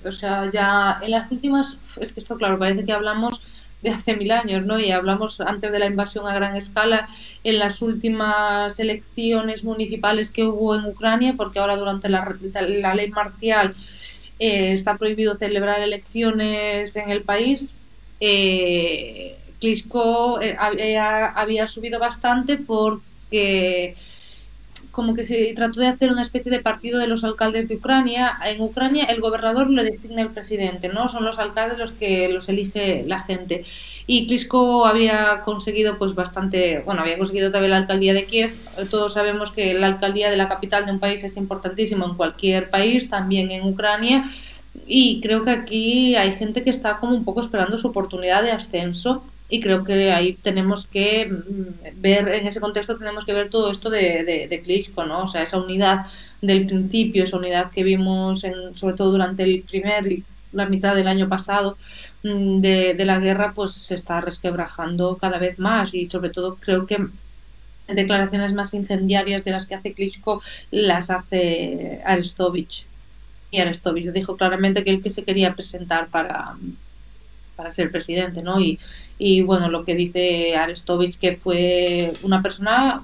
O sea, ya en las últimas, es que esto claro, parece que hablamos de hace 1000 años, ¿no? Y hablamos antes de la invasión a gran escala, en las últimas elecciones municipales que hubo en Ucrania, porque ahora durante la ley marcial está prohibido celebrar elecciones en el país. Klitschko había subido bastante porque como que se trató de hacer una especie de partido de los alcaldes de Ucrania. En Ucrania el gobernador lo designa el presidente, ¿no? Son los alcaldes los que los elige la gente. Y Klitschko había conseguido pues bastante, bueno, había conseguido también la alcaldía de Kiev. Todos sabemos que la alcaldía de la capital de un país es importantísimo en cualquier país, también en Ucrania. Y creo que aquí hay gente que está como un poco esperando su oportunidad de ascenso y creo que ahí tenemos que ver, en ese contexto tenemos que ver todo esto de Klitschko, ¿no? O sea, esa unidad del principio, esa unidad que vimos sobre todo durante la mitad del año pasado de la guerra, pues se está resquebrajando cada vez más y sobre todo creo que declaraciones más incendiarias de las que hace Klitschko las hace Arestovich. Y Arestovich dijo claramente que él que se quería presentar para ser presidente, ¿no? Bueno, lo que dice Arestovich, que fue una persona,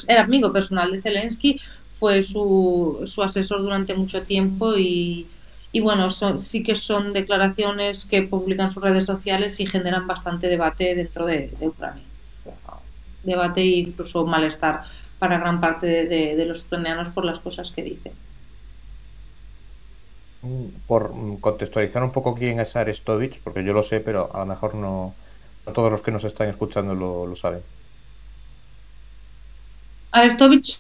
era amigo personal de Zelensky, fue su asesor durante mucho tiempo y bueno, sí que son declaraciones que publican sus redes sociales y generan bastante debate dentro de Ucrania. Debate e incluso malestar para gran parte de los ucranianos por las cosas que dice. Por contextualizar un poco quién es Arestovich, porque yo lo sé, pero a lo mejor no todos los que nos están escuchando lo saben. Arestovich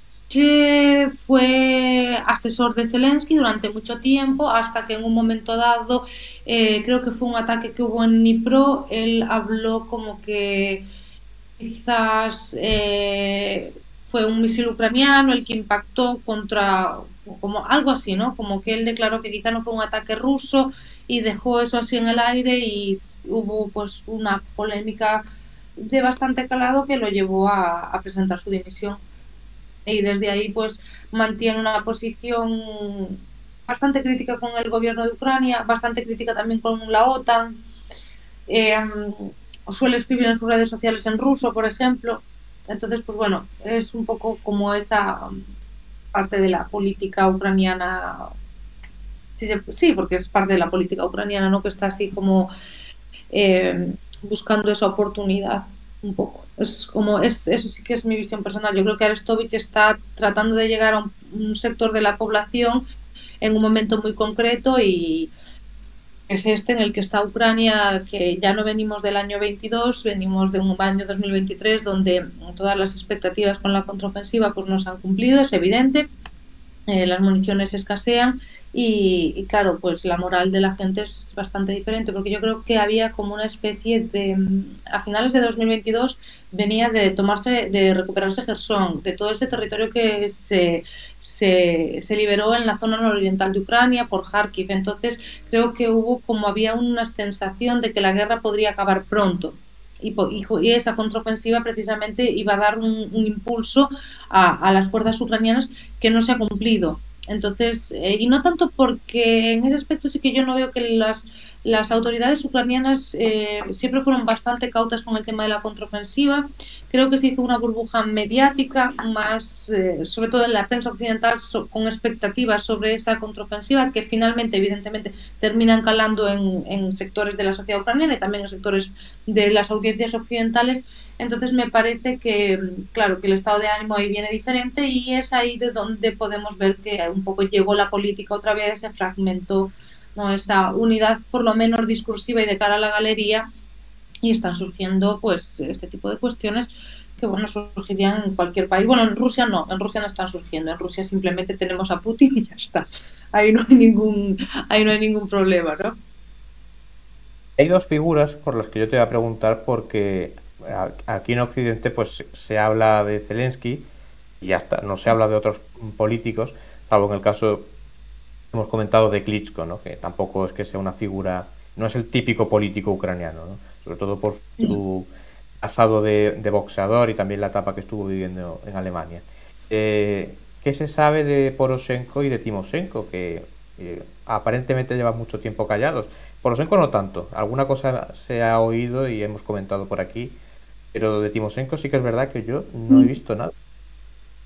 fue asesor de Zelensky durante mucho tiempo, hasta que en un momento dado, creo que fue un ataque que hubo en Dnipro, él habló como que quizás fue un misil ucraniano el que impactó contra, como algo así, ¿no? Como que él declaró que quizá no fue un ataque ruso y dejó eso así en el aire y hubo pues una polémica de bastante calado que lo llevó a presentar su dimisión. Y desde ahí pues mantiene una posición bastante crítica con el gobierno de Ucrania, bastante crítica también con la OTAN. Suele escribir en sus redes sociales en ruso, por ejemplo. Entonces, pues bueno, es un poco como esa parte de la política ucraniana. Sí, porque es parte de la política ucraniana, ¿no? Que está así como buscando esa oportunidad un poco. Eso sí que es mi visión personal. Yo creo que Arestovich está tratando de llegar a un sector de la población en un momento muy concreto y es este en el que está Ucrania, que ya no venimos del año 22, venimos de un año 2023 donde todas las expectativas con la contraofensiva pues no se han cumplido, es evidente, las municiones escasean y claro, pues la moral de la gente es bastante diferente, porque yo creo que había como una especie de, a finales de 2022 venía de recuperarse Jersón, de todo ese territorio que se liberó en la zona nororiental de Ucrania por Kharkiv. Entonces creo que había una sensación de que la guerra podría acabar pronto. Y esa contraofensiva precisamente iba a dar un impulso a las fuerzas ucranianas que no se ha cumplido. Entonces, y no tanto porque en ese aspecto sí que yo no veo que las autoridades ucranianas siempre fueron bastante cautas con el tema de la contraofensiva. Creo que se hizo una burbuja mediática, más sobre todo en la prensa occidental, con expectativas sobre esa contraofensiva que finalmente, evidentemente, terminan calando en sectores de la sociedad ucraniana y también en sectores de las audiencias occidentales. Entonces me parece que, claro, que el estado de ánimo ahí viene diferente y es ahí de donde podemos ver que un poco llegó la política otra vez, se fragmentó, ¿no?, esa unidad por lo menos discursiva y de cara a la galería, y están surgiendo pues este tipo de cuestiones que, bueno, surgirían en cualquier país. Bueno, en Rusia no están surgiendo, en Rusia simplemente tenemos a Putin y ya está. Ahí no hay ningún problema, ¿no? Hay dos figuras por las que yo te voy a preguntar porque aquí en Occidente pues se habla de Zelensky y ya está, no se habla de otros políticos, salvo en el caso, hemos comentado, de Klitschko, ¿no?, que tampoco es que sea una figura, no es el típico político ucraniano, ¿no?, sobre todo por su pasado de boxeador y también la etapa que estuvo viviendo en Alemania. ¿Qué se sabe de Poroshenko y de Timoshenko, que aparentemente llevan mucho tiempo callados? Poroshenko no tanto, alguna cosa se ha oído y hemos comentado por aquí, pero de Timoshenko sí que es verdad que yo no he visto nada.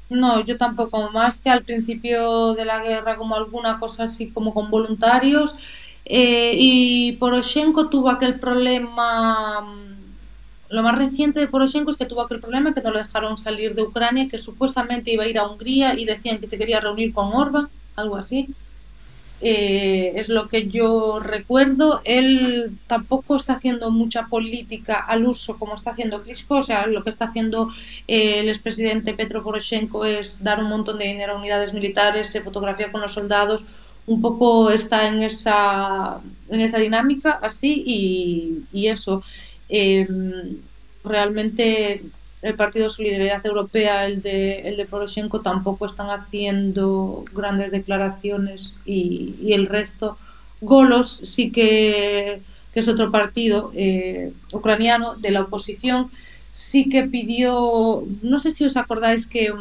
No, yo tampoco, más que al principio de la guerra, como alguna cosa así como con voluntarios. Y Poroshenko tuvo aquel problema. Lo más reciente de Poroshenko es que tuvo aquel problema que no lo dejaron salir de Ucrania, que supuestamente iba a ir a Hungría y decían que se quería reunir con Orbán, algo así. Es lo que yo recuerdo. Él tampoco está haciendo mucha política al uso como está haciendo Klitschko, o sea, lo que está haciendo el expresidente Petro Poroshenko es dar un montón de dinero a unidades militares, se fotografía con los soldados, un poco está en esa dinámica así y eso. Eh, Realmente el Partido Solidaridad Europea, el de Poroshenko, tampoco están haciendo grandes declaraciones y el resto. Golos sí que es otro partido ucraniano de la oposición, sí que pidió, no sé si os acordáis que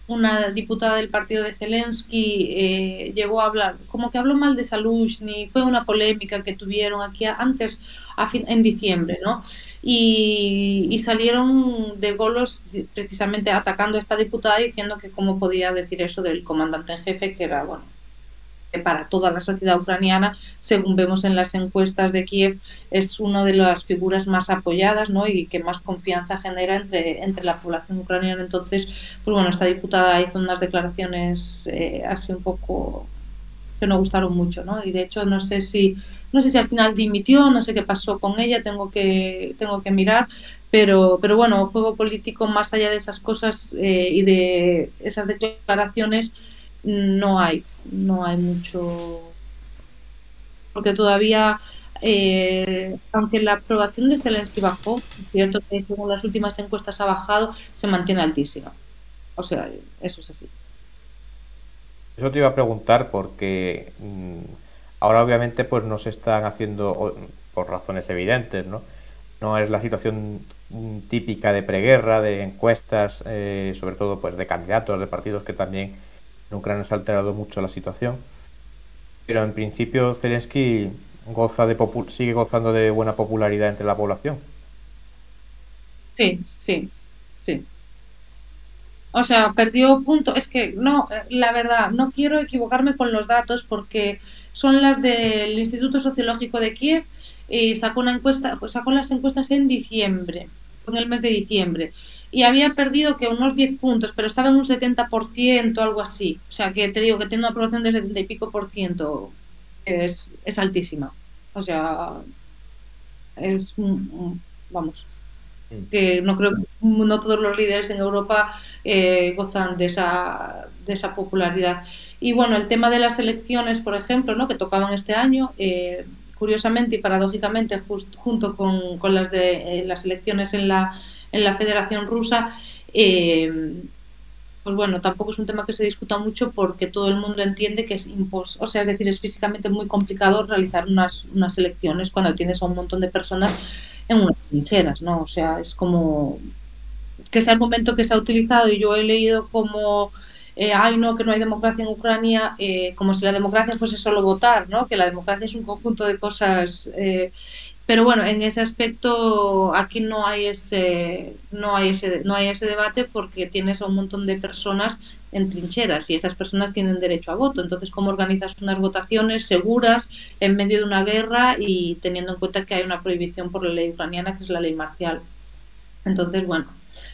una diputada del partido de Zelensky llegó a hablar, como que habló mal de Salushny, fue una polémica que tuvieron aquí antes, en diciembre, ¿no? Y salieron de Golos precisamente atacando a esta diputada diciendo que cómo podía decir eso del comandante en jefe, que era, bueno, para toda la sociedad ucraniana, según vemos en las encuestas de Kiev, es una de las figuras más apoyadas, ¿no?, y que más confianza genera entre la población ucraniana. Entonces, pues bueno, esta diputada hizo unas declaraciones así un poco que no gustaron mucho, ¿no? Y de hecho no sé si al final dimitió, no sé qué pasó con ella, tengo que mirar, pero bueno, juego político más allá de esas cosas y de esas declaraciones no hay mucho, porque todavía, aunque la aprobación de Zelensky bajó, es cierto que según las últimas encuestas ha bajado, se mantiene altísima. O sea, eso es así. Eso te iba a preguntar porque ahora obviamente pues no se están haciendo, por razones evidentes, ¿no? No es la situación típica de preguerra, de encuestas, sobre todo pues de candidatos, de partidos, que también en Ucrania se ha alterado mucho la situación. Pero en principio Zelensky sigue gozando de buena popularidad entre la población. Sí, sí, sí. O sea, perdió punto. Es que no, la verdad, no quiero equivocarme con los datos porque son las del Instituto Sociológico de Kiev y sacó las encuestas en diciembre, fue en el mes de diciembre, y había perdido que unos 10 puntos, pero estaba en un 70%, algo así. O sea, que te digo que tiene una aprobación del 70 y pico por ciento, es altísima. O sea, vamos, que no creo que no todos los líderes en Europa gozan de esa popularidad. Y bueno, el tema de las elecciones, por ejemplo, ¿no?, que tocaban este año, curiosamente y paradójicamente, junto con las de las elecciones en la Federación Rusa, pues bueno, tampoco es un tema que se discuta mucho porque todo el mundo entiende que es o sea, es decir, es físicamente muy complicado realizar unas elecciones cuando tienes a un montón de personas en unas trincheras, ¿no? O sea, es como que es el argumento que se ha utilizado y yo he leído como ay no, que no hay democracia en Ucrania, como si la democracia fuese solo votar, ¿no? Que la democracia es un conjunto de cosas. Pero bueno, en ese aspecto aquí no hay ese debate porque tienes a un montón de personas en trincheras y esas personas tienen derecho a voto. Entonces, ¿cómo organizas unas votaciones seguras en medio de una guerra y teniendo en cuenta que hay una prohibición por la ley ucraniana, que es la ley marcial? Entonces, bueno,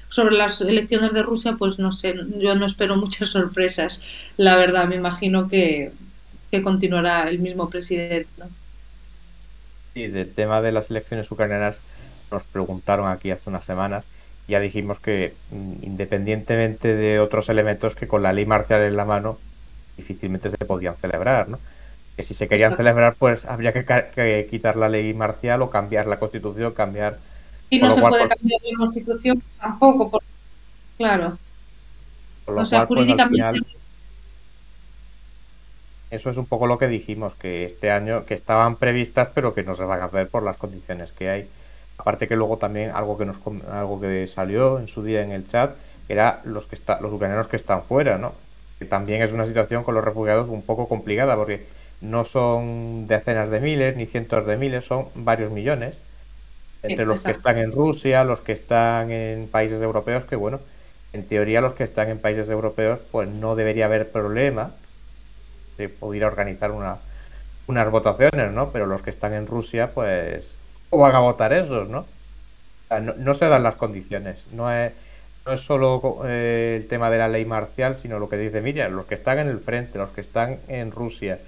sobre las elecciones de Rusia, pues no sé, yo no espero muchas sorpresas, la verdad, me imagino que continuará el mismo presidente, ¿no? Y del tema de las elecciones ucranianas nos preguntaron aquí hace unas semanas. Ya dijimos que independientemente de otros elementos que con la ley marcial en la mano difícilmente se podían celebrar, ¿no? Que si se querían Exacto. celebrar, pues habría que quitar la ley marcial o cambiar la constitución, cambiar, Y con no lo se cual, puede pues, cambiar la constitución tampoco, porque, claro, con o lo sea, cual, pues al jurídicamente, final eso es un poco lo que dijimos, que este año que estaban previstas, pero que no se van a hacer por las condiciones que hay. Aparte que luego también algo que salió en su día en el chat, era los ucranianos que están fuera, ¿no? Que también es una situación con los refugiados un poco complicada, porque no son decenas de miles ni cientos de miles, son varios millones. Entre los que exacto. están en Rusia, los que están en países europeos, que bueno, en teoría los que están en países europeos, pues no debería haber problema de poder organizar unas votaciones, ¿no? Pero los que están en Rusia, pues, o van a votar esos, ¿no? O sea, no se dan las condiciones. No es solo el tema de la ley marcial, sino lo que dice Miriam, los que están en el frente, los que están en Rusia,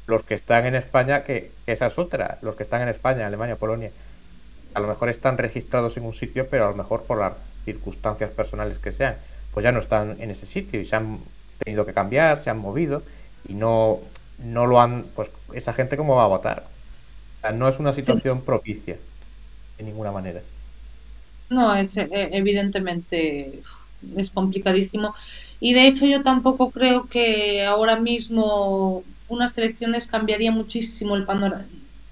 los que están en España, que esa es otra, los que están en España, Alemania, Polonia, a lo mejor están registrados en un sitio, pero a lo mejor por las circunstancias personales que sean, pues ya no están en ese sitio y se han tenido que cambiar, se han movido y no lo han, pues esa gente cómo va a votar. O sea, no es una Sí. situación propicia de ninguna manera. No, evidentemente es complicadísimo. Y de hecho yo tampoco creo que ahora mismo unas elecciones cambiaría muchísimo el panorama.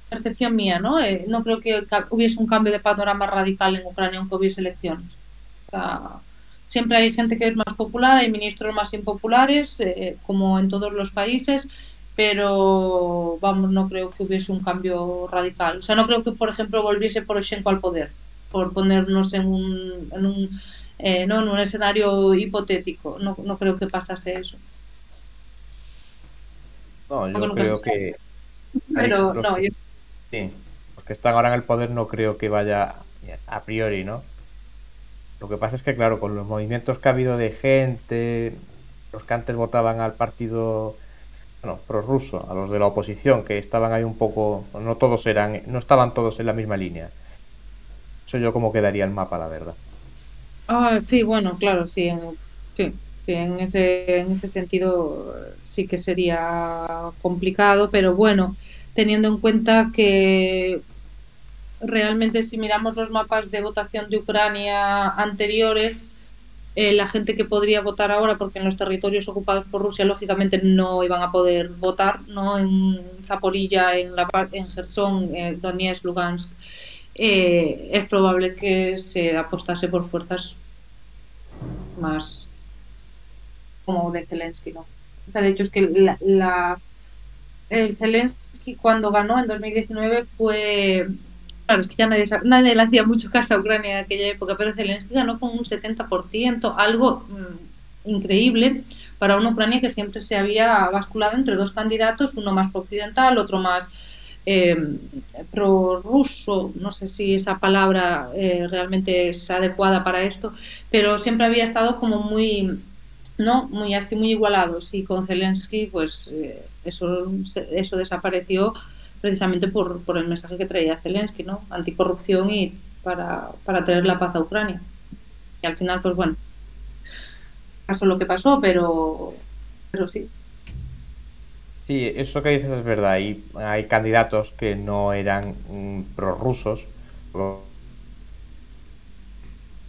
Percepción mía, ¿no? No creo que hubiese un cambio de panorama radical en Ucrania aunque hubiese elecciones. O sea, siempre hay gente que es más popular, hay ministros más impopulares, como en todos los países, pero vamos, no creo que hubiese un cambio radical. O sea, no creo que, por ejemplo, volviese Poroshenko al poder, por ponernos no, en un escenario hipotético. No, no creo que pasase eso. No, Aunque yo nunca se creo sabe. que Pero los no, que, sí, los que están ahora en el poder no creo que vaya a priori, ¿no? Lo que pasa es que, claro, con los movimientos que ha habido de gente, los que antes votaban al partido, bueno, prorruso, a los de la oposición, que estaban ahí un poco, no estaban todos en la misma línea. Eso yo como quedaría el mapa, la verdad. Sí, bueno, claro, sí, sí, sí, en ese sentido sí que sería complicado, pero bueno, teniendo en cuenta que realmente si miramos los mapas de votación de Ucrania anteriores, la gente que podría votar ahora, porque en los territorios ocupados por Rusia, lógicamente no iban a poder votar, ¿no? En Zaporilla, en Gerson, Donetsk, Lugansk, es probable que se apostase por fuerzas más como de Zelensky, ¿no? O sea, de hecho, es que el Zelensky cuando ganó en 2019 fue. Claro, es que ya nadie le hacía mucho caso a Ucrania en aquella época, pero Zelensky ganó con un 70%, algo increíble para una Ucrania que siempre se había basculado entre dos candidatos, uno más pro-occidental, otro más eh, prorruso, no sé si esa palabra realmente es adecuada para esto, pero siempre había estado como muy, ¿no? Muy así, muy igualados. Y con Zelensky, pues eso desapareció precisamente por el mensaje que traía Zelensky, ¿no? Anticorrupción y para traer la paz a Ucrania. Y al final, pues bueno, pasó lo que pasó, pero sí. Sí, eso que dices es verdad. Hay candidatos que no eran prorrusos. Lo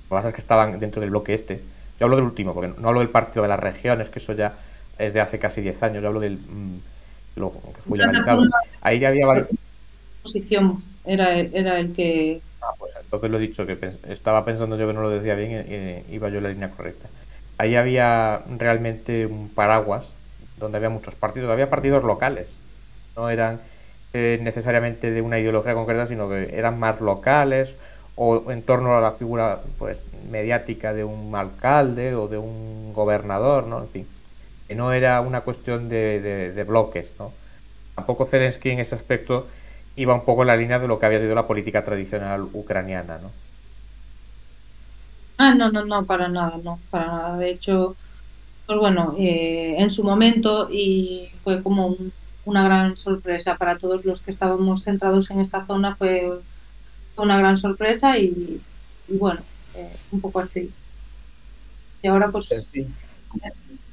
que pasa es que estaban dentro del bloque este. Yo hablo del último, porque no hablo del partido de las regiones, que eso ya es de hace casi 10 años. Yo hablo del lo que fue legalizado. Plataforma Ahí ya había de varios. oposición era el que. Ah, pues entonces lo he dicho, que estaba pensando yo que no lo decía bien, iba yo en la línea correcta. ahí había realmente un paraguas donde había muchos partidos, había partidos locales, no eran necesariamente de una ideología concreta, sino que eran más locales o en torno a la figura pues mediática de un alcalde o de un gobernador, ¿no? En fin, que no era una cuestión de bloques, ¿no? Tampoco Zelensky en ese aspecto iba un poco en la línea de lo que había sido la política tradicional ucraniana, ¿no? Ah, no, no, no, para nada, no, para nada. De hecho, pues bueno, en su momento y fue como una gran sorpresa para todos los que estábamos centrados en esta zona, fue una gran sorpresa y bueno, un poco así. Y ahora En pues fin.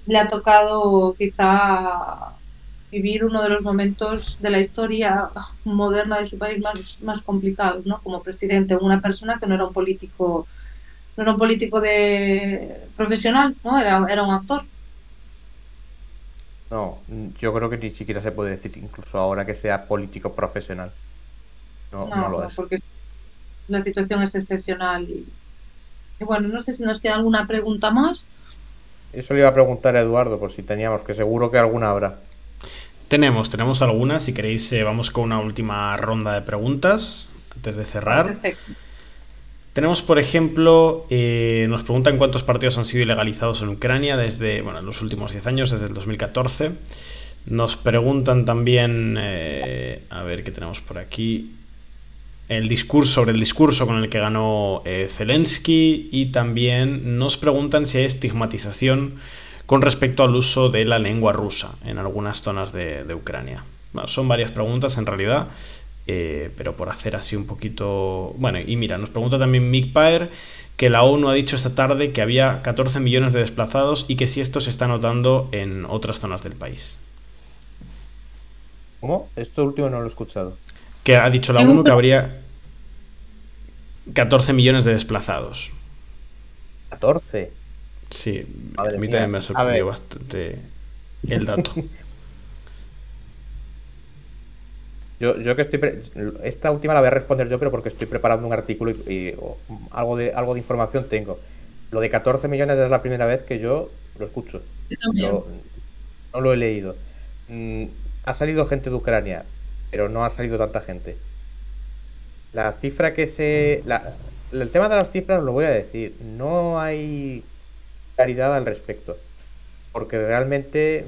le ha tocado quizá vivir uno de los momentos de la historia moderna de su país más complicados, ¿no? Como presidente, una persona que no era un político, no era un político de profesional, ¿no? Era un actor. No, yo creo que ni siquiera se puede decir, incluso ahora que sea político profesional. No, no No, lo no, es. porque la situación es excepcional. Y bueno, no sé si nos queda alguna pregunta más. Eso le iba a preguntar a Eduardo, por si teníamos, que seguro que alguna habrá. Tenemos algunas. Si queréis, vamos con una última ronda de preguntas antes de Vale, cerrar. perfecto. Tenemos, por ejemplo, nos preguntan cuántos partidos han sido ilegalizados en Ucrania desde, bueno, en los últimos 10 años, desde el 2014. Nos preguntan también, a ver qué tenemos por aquí, sobre el discurso con el que ganó Zelensky, y también nos preguntan si hay estigmatización con respecto al uso de la lengua rusa en algunas zonas de Ucrania. Bueno, son varias preguntas en realidad, pero por hacer así un poquito... Bueno, y mira, nos pregunta también Mick Paer que la ONU ha dicho esta tarde que había 14 millones de desplazados y que si esto se está notando en otras zonas del país. ¿Cómo? Esto último no lo he escuchado. Que ha dicho la ONU que habría 14 millones de desplazados. 14. Sí, a Madre mí mía. también me ha A sorprendido ver. bastante el dato. Yo que esta última la voy a responder yo, pero porque estoy preparando un artículo algo de información tengo. Lo de 14 millones es la primera vez que yo lo escucho. Yo también. Lo- no lo he leído. Mm, ha salido gente de Ucrania, pero no ha salido tanta gente. La cifra que el tema de las cifras lo voy a decir. No hay claridad al respecto. Porque realmente,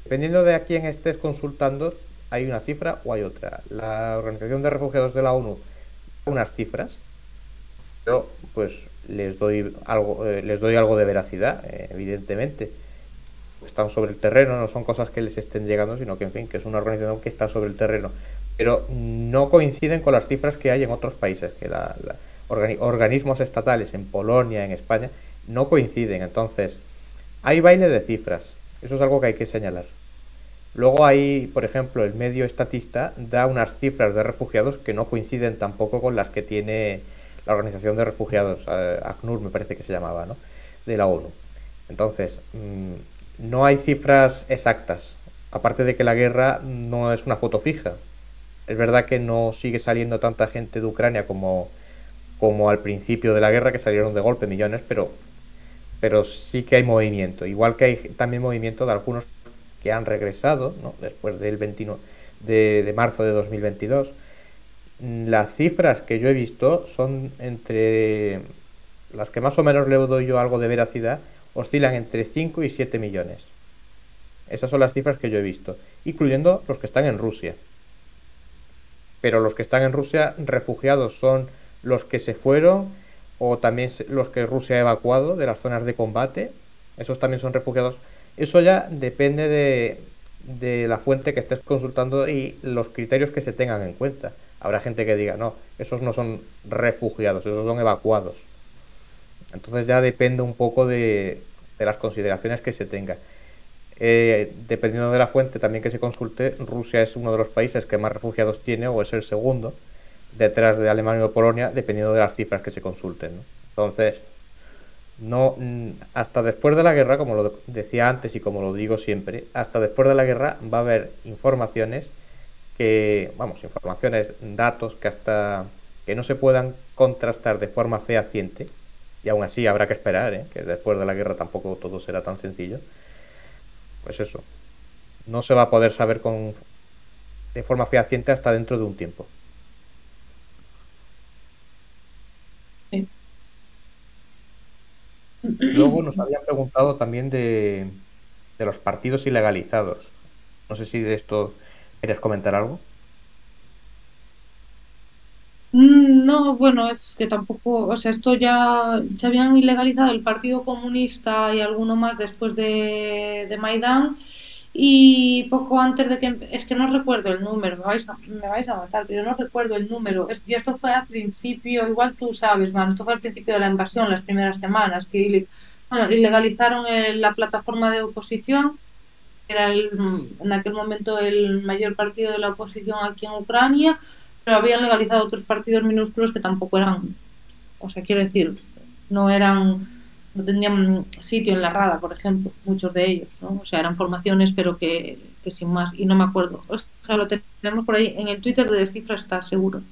dependiendo de a quién estés consultando, hay una cifra o hay otra. La Organización de Refugiados de la ONU da unas cifras. Yo, pues, les doy algo de veracidad, evidentemente. Están sobre el terreno, no son cosas que les estén llegando, sino que, en fin, que es una organización que está sobre el terreno. Pero no coinciden con las cifras que hay en otros países, que organismos estatales en Polonia, en España, no coinciden. Entonces, hay baile de cifras, eso es algo que hay que señalar. Luego hay, por ejemplo, el medio estatista da unas cifras de refugiados que no coinciden tampoco con las que tiene la Organización de Refugiados, ACNUR me parece que se llamaba, ¿no? De la ONU. Entonces, no hay cifras exactas, aparte de que la guerra no es una foto fija. Es verdad que no sigue saliendo tanta gente de Ucrania como al principio de la guerra, que salieron de golpe millones, pero sí que hay movimiento. Igual que hay también movimiento de algunos que han regresado, ¿no? Después del 29 de marzo de 2022. Las cifras que yo he visto son entre las que más o menos le doy yo algo de veracidad, oscilan entre 5 y 7 millones. Esas son las cifras que yo he visto, incluyendo los que están en Rusia. Pero los que están en Rusia refugiados son los que se fueron o también los que Rusia ha evacuado de las zonas de combate. Esos también son refugiados. Eso ya depende de la fuente que estés consultando y los criterios que se tengan en cuenta. Habrá gente que diga, no, esos no son refugiados, esos son evacuados. Entonces ya depende un poco de las consideraciones que se tenga. Dependiendo de la fuente también que se consulte, Rusia es uno de los países que más refugiados tiene o es el segundo, detrás de Alemania o Polonia, dependiendo de las cifras que se consulten, ¿no? Entonces, no, hasta después de la guerra, como lo decía antes y como lo digo siempre, hasta después de la guerra va a haber informaciones informaciones, datos que hasta que no se puedan contrastar de forma fehaciente, y aún así habrá que esperar, que después de la guerra tampoco todo será tan sencillo. Pues eso, no se va a poder saber de forma fehaciente hasta dentro de un tiempo. Sí. Luego nos habían preguntado también de los partidos ilegalizados. No sé si de esto quieres comentar algo. No, bueno, es que tampoco, o sea, esto ya se habían ilegalizado el Partido Comunista y alguno más después de Maidán y poco antes de que, es que no recuerdo el número, me vais a matar, pero no recuerdo el número. Y esto fue al principio, igual tú sabes, man, esto fue al principio de la invasión, las primeras semanas, que bueno, ilegalizaron la plataforma de oposición, que era en aquel momento el mayor partido de la oposición aquí en Ucrania, pero habían legalizado otros partidos minúsculos que tampoco eran, o sea, quiero decir, no eran, no tenían sitio en la Rada, por ejemplo, muchos de ellos, ¿no? O sea, eran formaciones, pero que sin más, y no me acuerdo. O sea, lo tenemos por ahí en el Twitter de Descifra, está seguro.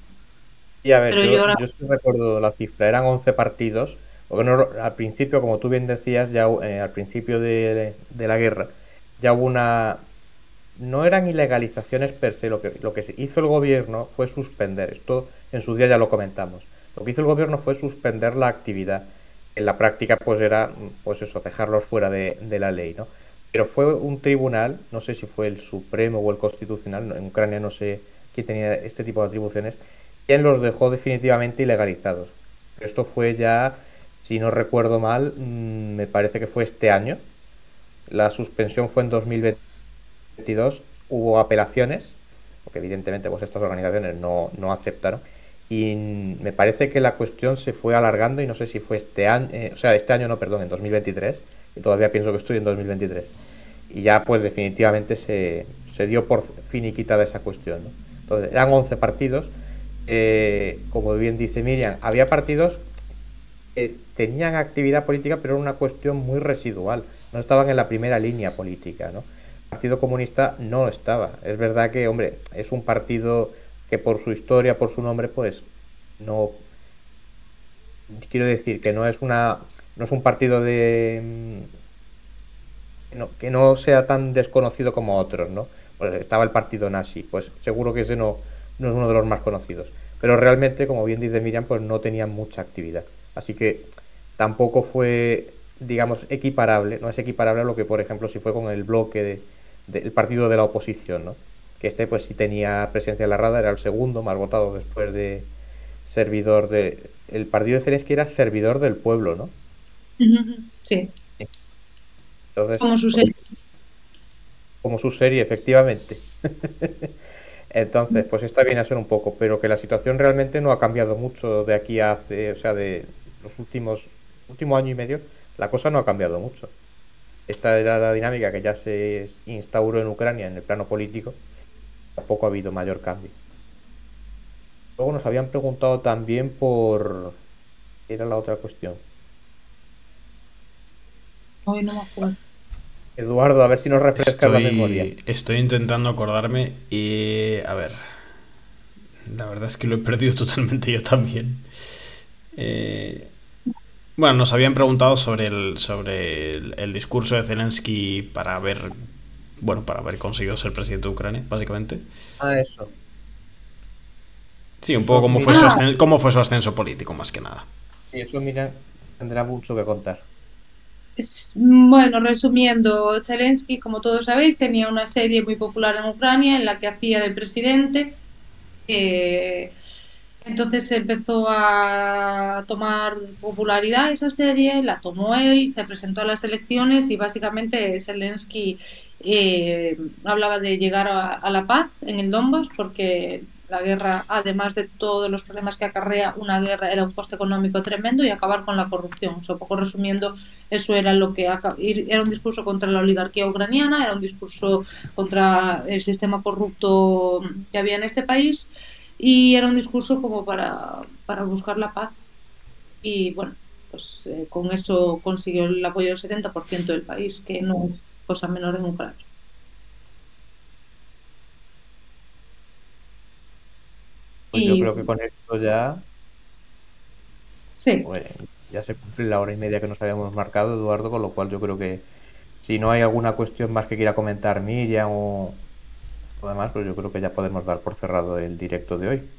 Y a ver, Pero yo ahora, yo sí recuerdo la cifra, eran 11 partidos, porque no, al principio, como tú bien decías, ya al principio de la guerra, ya hubo no eran ilegalizaciones per se, lo que hizo el gobierno fue suspender, esto en su día ya lo comentamos, lo que hizo el gobierno fue suspender la actividad, en la práctica pues era, pues eso, dejarlos fuera de la ley, ¿no? Pero fue un tribunal, no sé si fue el Supremo o el Constitucional, en Ucrania no sé quién tenía este tipo de atribuciones, quien los dejó definitivamente ilegalizados. Esto fue ya, si no recuerdo mal, me parece que fue este año, la suspensión fue en 2022, hubo apelaciones, porque evidentemente pues estas organizaciones no aceptaron, y me parece que la cuestión se fue alargando y no sé si fue este año, o sea, este año no, perdón, en 2023, y todavía pienso que estoy en 2023, y ya pues definitivamente se dio por finiquitada esa cuestión, ¿no? Entonces, eran 11 partidos, como bien dice Miriam, había partidos que tenían actividad política, pero era una cuestión muy residual. No estaban en la primera línea política, ¿no? El Partido Comunista no estaba. Es verdad que, hombre, es un partido que por su historia, por su nombre, pues no. Quiero decir que no es un partido que no sea tan desconocido como otros, ¿no? Pues estaba el partido nazi, pues seguro que ese no es uno de los más conocidos. Pero realmente, como bien dice Miriam, pues no tenían mucha actividad. Así que tampoco fue, digamos, equiparable, no es equiparable a lo que, por ejemplo, si fue con el bloque del partido de la oposición, ¿no? Que este, pues sí tenía presencia en la Rada, era el segundo más votado después de servidor de. El partido de Zelensky era servidor del pueblo, ¿no? sí, Entonces, como pues, sucede. como su serie, efectivamente. Entonces, pues esta viene a ser un poco, pero que la situación realmente no ha cambiado mucho de aquí a hace, o sea, de los último año y medio, la cosa no ha cambiado mucho. Esta era la dinámica que ya se instauró en Ucrania en el plano político, tampoco ha habido mayor cambio. Luego nos habían preguntado también ¿qué era la otra cuestión? Hoy no me acuerdo. Eduardo, a ver si nos refrescas la memoria. Estoy intentando acordarme y... A ver. La verdad es que lo he perdido totalmente yo también. Eh, bueno, nos habían preguntado sobre el discurso de Zelensky para haber... Bueno, para haber conseguido ser presidente de Ucrania, básicamente. Ah, eso. Sí, un poco Eso, mira, cómo fue su ascenso político, más que nada. y eso, mira, tendrá mucho que contar. Bueno, resumiendo, Zelensky, como todos sabéis, tenía una serie muy popular en Ucrania en la que hacía de presidente. eh, entonces empezó a tomar popularidad esa serie, la tomó él, se presentó a las elecciones y básicamente Zelensky hablaba de llegar a la paz en el Donbass porque la guerra, además de todos los problemas que acarrea una guerra, era un coste económico tremendo y acabar con la corrupción. O sea, un poco resumiendo, eso era lo que era un discurso contra la oligarquía ucraniana, era un discurso contra el sistema corrupto que había en este país y era un discurso como para buscar la paz. Y bueno, pues con eso consiguió el apoyo del 70% del país, que no es cosa menor en Ucrania. Pues yo Y creo que con esto ya, sí, pues, ya se cumple la hora y media que nos habíamos marcado, Eduardo, con lo cual yo creo que si no hay alguna cuestión más que quiera comentar Miriam o demás, pues yo creo que ya podemos dar por cerrado el directo de hoy.